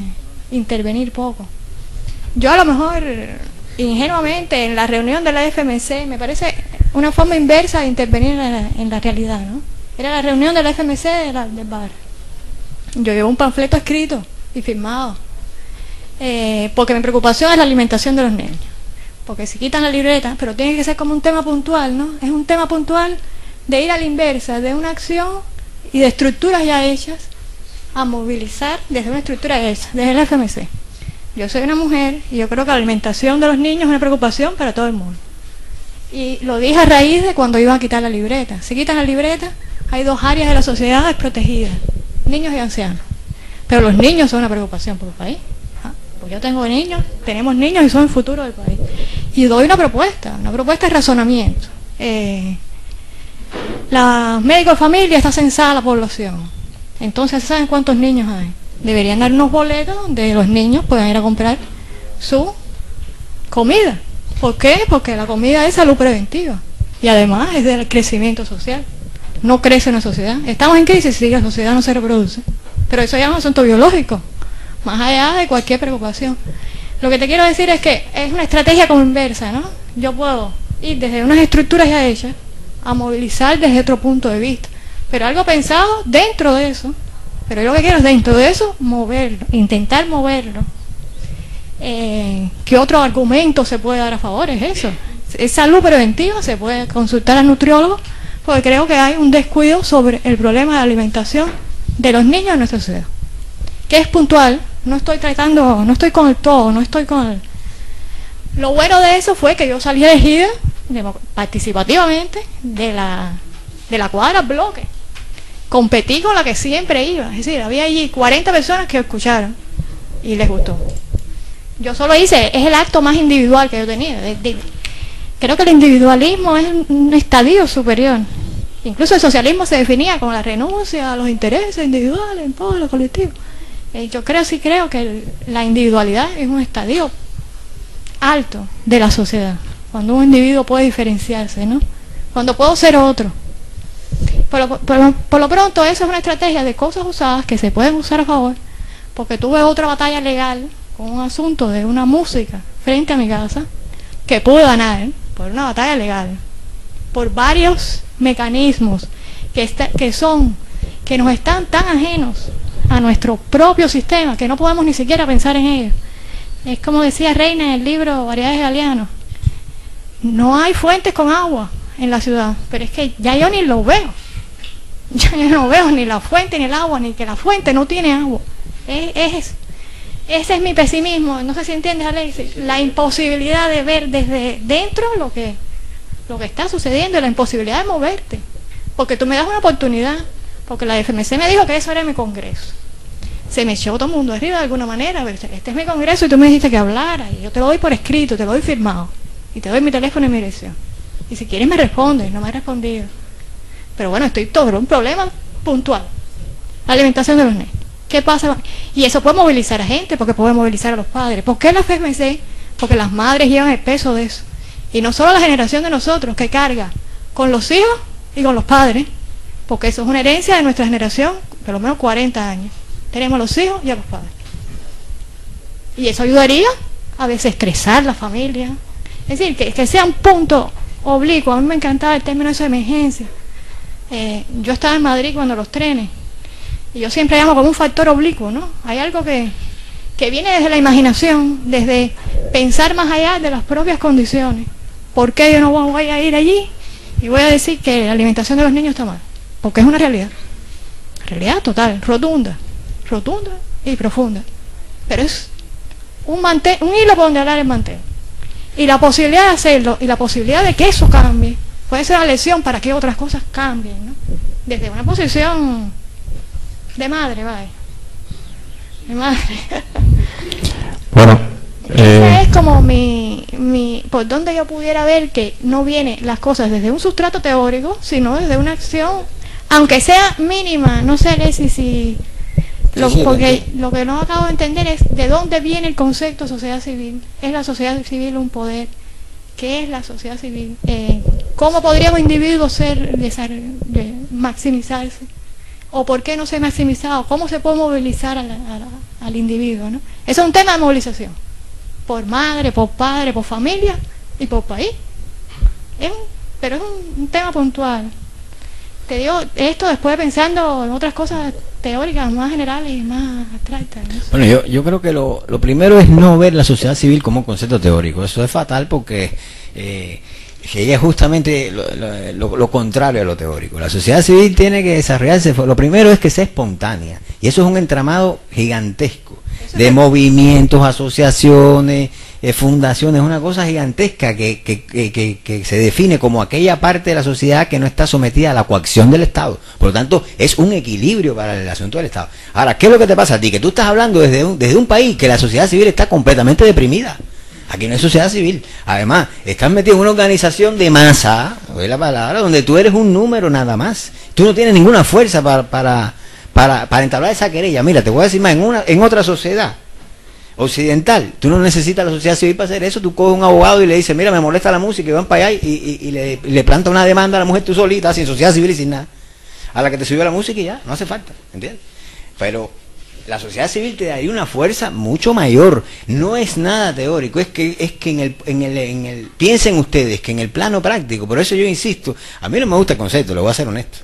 intervenir poco. Yo a lo mejor, ingenuamente, en la reunión de la FMC, me parece una forma inversa de intervenir en la realidad, ¿no? Era la reunión de la FMC del bar. yo llevo un panfleto escrito y firmado, porque mi preocupación es la alimentación de los niños. Porque si quitan la libreta, pero tiene que ser como un tema puntual, ¿no? Es un tema puntual de ir a la inversa, de una acción y de estructuras ya hechas, a movilizar desde una estructura hecha, desde el FMC. Yo soy una mujer y yo creo que la alimentación de los niños es una preocupación para todo el mundo. Y lo dije a raíz de cuando iban a quitar la libreta. Si quitan la libreta, hay dos áreas de la sociedad desprotegidas, niños y ancianos. Pero los niños son una preocupación por el país. Pues yo tengo niños, tenemos niños y son el futuro del país. Y doy una propuesta de razonamiento. La médico de familia está censada la población. Entonces, ¿saben cuántos niños hay? Deberían dar unos boletos donde los niños puedan ir a comprar su comida. ¿Por qué? Porque la comida es salud preventiva. Y además es del crecimiento social. No crece una sociedad. Estamos en crisis si la sociedad no se reproduce. Pero eso ya es un asunto biológico, más allá de cualquier preocupación. Lo que te quiero decir es que es una estrategia como inversa, ¿no? Yo puedo ir desde unas estructuras ya hechas a movilizar desde otro punto de vista, pero algo pensado dentro de eso. Pero yo lo que quiero es dentro de eso moverlo, intentar moverlo. ¿Qué otro argumento se puede dar a favor? Es eso. Es salud preventiva, se puede consultar al nutriólogo, porque creo que hay un descuido sobre el problema de alimentación de los niños en nuestra sociedad, que es puntual. No estoy con el todo, no estoy con el... Lo bueno de eso fue que yo salí elegida participativamente de la cuadra bloque. Competí con la que siempre iba, es decir, había allí 40 personas que escucharon y les gustó. Yo solo hice, es el acto más individual que yo tenía. Creo que el individualismo es un estadio superior. Incluso el socialismo se definía como la renuncia a los intereses individuales en pos de lo colectivo. Yo creo que la individualidad es un estadio alto de la sociedad, cuando un individuo puede diferenciarse, ¿no? Cuando puedo ser otro. Por lo pronto, esa es una estrategia de cosas usadas que se pueden usar a favor, porque tuve otra batalla legal con un asunto de una música frente a mi casa, que pude ganar por una batalla legal, por varios mecanismos que nos están tan ajenos a nuestro propio sistema que no podemos ni siquiera pensar en ellos. Es como decía Reina en el libro Variedades Galeano, no hay fuentes con agua en la ciudad, pero es que ya yo ni lo veo. Ya yo no veo ni la fuente ni el agua, ni que la fuente no tiene agua. Ese es mi pesimismo. No sé si entiendes, Alexis, la imposibilidad de ver desde dentro lo que está sucediendo, la imposibilidad de moverte, porque tú me das una oportunidad, porque la FMC me dijo que eso era mi congreso. Se me echó todo el mundo arriba de alguna manera. Este es mi congreso y tú me dijiste que hablara, y yo te lo doy por escrito, te lo doy firmado, y te doy mi teléfono y mi dirección, y si quieres me respondes. No me has respondido, pero bueno, estoy sobre un problema puntual: la alimentación de los niños. ¿Qué pasa? Y eso puede movilizar a gente, porque puede movilizar a los padres. ¿Por qué la FMC? Porque las madres llevan el peso de eso, y no solo la generación de nosotros que carga con los hijos y con los padres, porque eso es una herencia de nuestra generación, por lo menos 40 años. Tenemos a los hijos y a los padres, y eso ayudaría a desestresar la familia. Es decir, que sea un punto oblicuo. A mí me encantaba el término de emergencia. Yo estaba en Madrid cuando los trenes, y yo siempre llamo como un factor oblicuo, ¿no? Hay algo que viene desde la imaginación, desde pensar más allá de las propias condiciones. ¿Por qué yo no voy a ir allí y voy a decir que la alimentación de los niños está mal? Porque es una realidad total, rotunda y profunda. Pero es un hilo por donde hablar el mantel. Y la posibilidad de hacerlo, y la posibilidad de que eso cambie, puede ser una lección para que otras cosas cambien, ¿no? Desde una posición de madre, vaya. De madre. Bueno, esa es como por donde yo pudiera ver que no viene las cosas desde un sustrato teórico, sino desde una acción, aunque sea mínima. No sé, Alexis, porque lo que no acabo de entender es de dónde viene el concepto de sociedad civil. ¿Es la sociedad civil un poder? ¿Qué es la sociedad civil? ¿Cómo podríamos individuos maximizarse? ¿O por qué no se ha maximizado? ¿Cómo se puede movilizar al individuo, ¿no? Eso es un tema de movilización, por madre, por padre, por familia y por país. Pero es un tema puntual. Te digo esto después pensando en otras cosas teóricas, más generales y más abstractas, ¿no? Bueno, yo creo que lo primero es no ver la sociedad civil como un concepto teórico. Eso es fatal porque que ella es justamente lo contrario a lo teórico. La sociedad civil tiene que desarrollarse, lo primero es que sea espontánea, y eso es un entramado gigantesco de movimientos, asociaciones, fundaciones, una cosa gigantesca que se define como aquella parte de la sociedad que no está sometida a la coacción del Estado. Por lo tanto, es un equilibrio para el asunto del Estado. Ahora, ¿qué es lo que te pasa a ti? Que tú estás hablando desde un país que la sociedad civil está completamente deprimida. Aquí no hay sociedad civil. Además, estás metido en una organización de masa, oye la palabra, donde tú eres un número nada más. Tú no tienes ninguna fuerza para entablar esa querella. Mira, te voy a decir más, en otra sociedad occidental, tú no necesitas la sociedad civil para hacer eso. Tú coges un abogado y le dices, mira, me molesta la música, y van para allá y le planta una demanda a la mujer tú solita, sin sociedad civil y sin nada. A la que te subió la música y ya, no hace falta, ¿entiendes? Pero la sociedad civil te daría una fuerza mucho mayor. No es nada teórico, es que piensen ustedes que en el plano práctico, por eso yo insisto, a mí no me gusta el concepto, lo voy a ser honesto.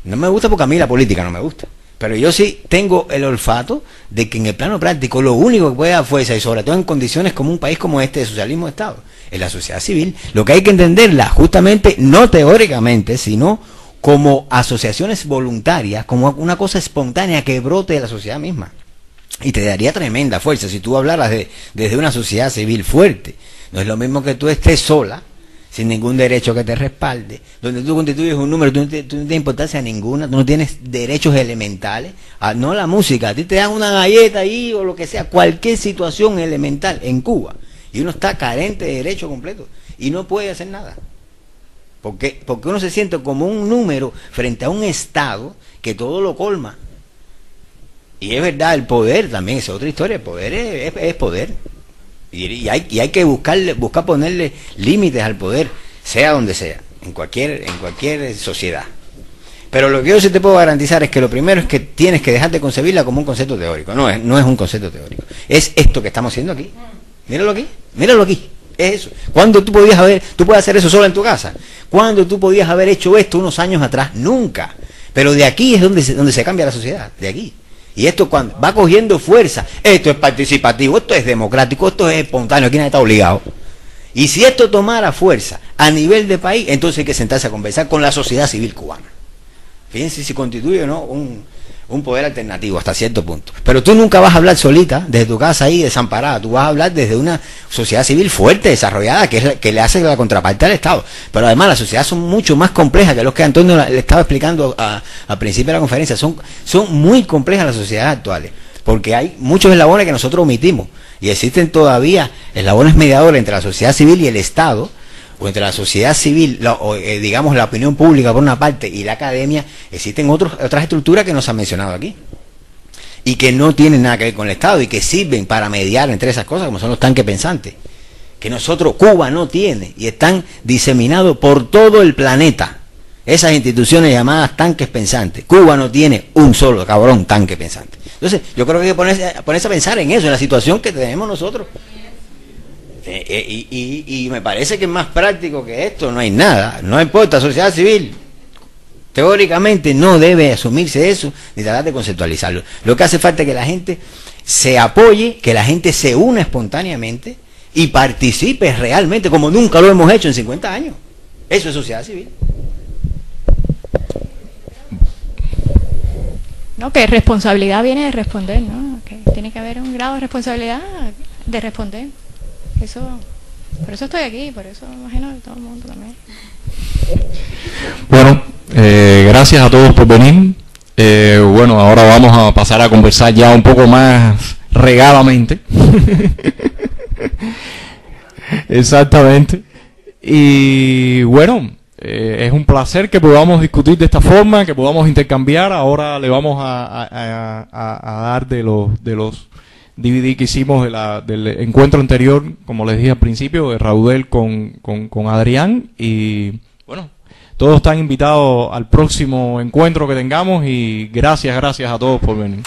No me gusta porque a mí la política no me gusta. Pero yo sí tengo el olfato de que en el plano práctico lo único que puede dar fuerza, y sobre todo en condiciones como un país como este de socialismo de Estado, es la sociedad civil. Lo que hay que entenderla justamente, no teóricamente, sino como asociaciones voluntarias, como una cosa espontánea que brote de la sociedad misma. Y te daría tremenda fuerza si tú hablaras desde una sociedad civil fuerte. No es lo mismo que tú estés sola, sin ningún derecho que te respalde, donde tú constituyes un número, tú no tienes importancia ninguna, tú no tienes derechos elementales, no la música, a ti te dan una galleta ahí o lo que sea, cualquier situación elemental en Cuba, y uno está carente de derecho completo, y no puede hacer nada. Porque uno se siente como un número frente a un Estado que todo lo colma. Y es verdad, el poder también es otra historia, el poder es poder. Y hay que buscar ponerle límites al poder, sea donde sea, en cualquier sociedad. Pero lo que yo sí te puedo garantizar es que lo primero es que tienes que dejar de concebirla como un concepto teórico. No es un concepto teórico. Es esto que estamos haciendo aquí. Míralo aquí. Es eso. ¿Cuándo tú puedes hacer eso solo en tu casa? ¿Cuándo tú podías haber hecho esto unos años atrás? Nunca. Pero de aquí es donde se cambia la sociedad, de aquí. Y esto cuando va cogiendo fuerza, esto es participativo, esto es democrático, esto es espontáneo, aquí nadie está obligado. Y si esto tomara fuerza a nivel de país, entonces hay que sentarse a conversar con la sociedad civil cubana. Fíjense si constituye o no un poder alternativo hasta cierto punto. Pero tú nunca vas a hablar solita, desde tu casa ahí desamparada, tú vas a hablar desde una sociedad civil fuerte, desarrollada, que le hace la contraparte al Estado. Pero además las sociedades son mucho más complejas que los que Antonio le estaba explicando al principio de la conferencia. Son muy complejas las sociedades actuales, porque hay muchos eslabones que nosotros omitimos, y existen todavía eslabones mediadores entre la sociedad civil y el Estado, o entre la sociedad civil, digamos la opinión pública por una parte y la academia. Existen otras estructuras que nos han mencionado aquí y que no tienen nada que ver con el Estado y que sirven para mediar entre esas cosas, como son los tanques pensantes, que Cuba no tiene, y están diseminados por todo el planeta. Esas instituciones llamadas tanques pensantes, Cuba no tiene un solo cabrón tanque pensante. Entonces yo creo que hay que ponerse a pensar en eso, en la situación que tenemos nosotros. Y me parece que es más práctico que esto, no hay nada. No importa, sociedad civil teóricamente no debe asumirse eso ni tratar de conceptualizarlo. Lo que hace falta es que la gente se apoye, que la gente se una espontáneamente y participe realmente, como nunca lo hemos hecho en 50 años. Eso es sociedad civil. No, que responsabilidad viene de responder, ¿no? Que tiene que haber un grado de responsabilidad de responder. Por eso estoy aquí, por eso imagino que todo el mundo también. Bueno, gracias a todos por venir. Bueno, ahora vamos a pasar a conversar ya un poco más regadamente. Exactamente. Y bueno, es un placer que podamos discutir de esta forma, que podamos intercambiar. Ahora le vamos a dar de los DVD que hicimos del encuentro anterior, como les dije al principio, de Raudel con Adrián. Y bueno, todos están invitados al próximo encuentro que tengamos, y gracias a todos por venir.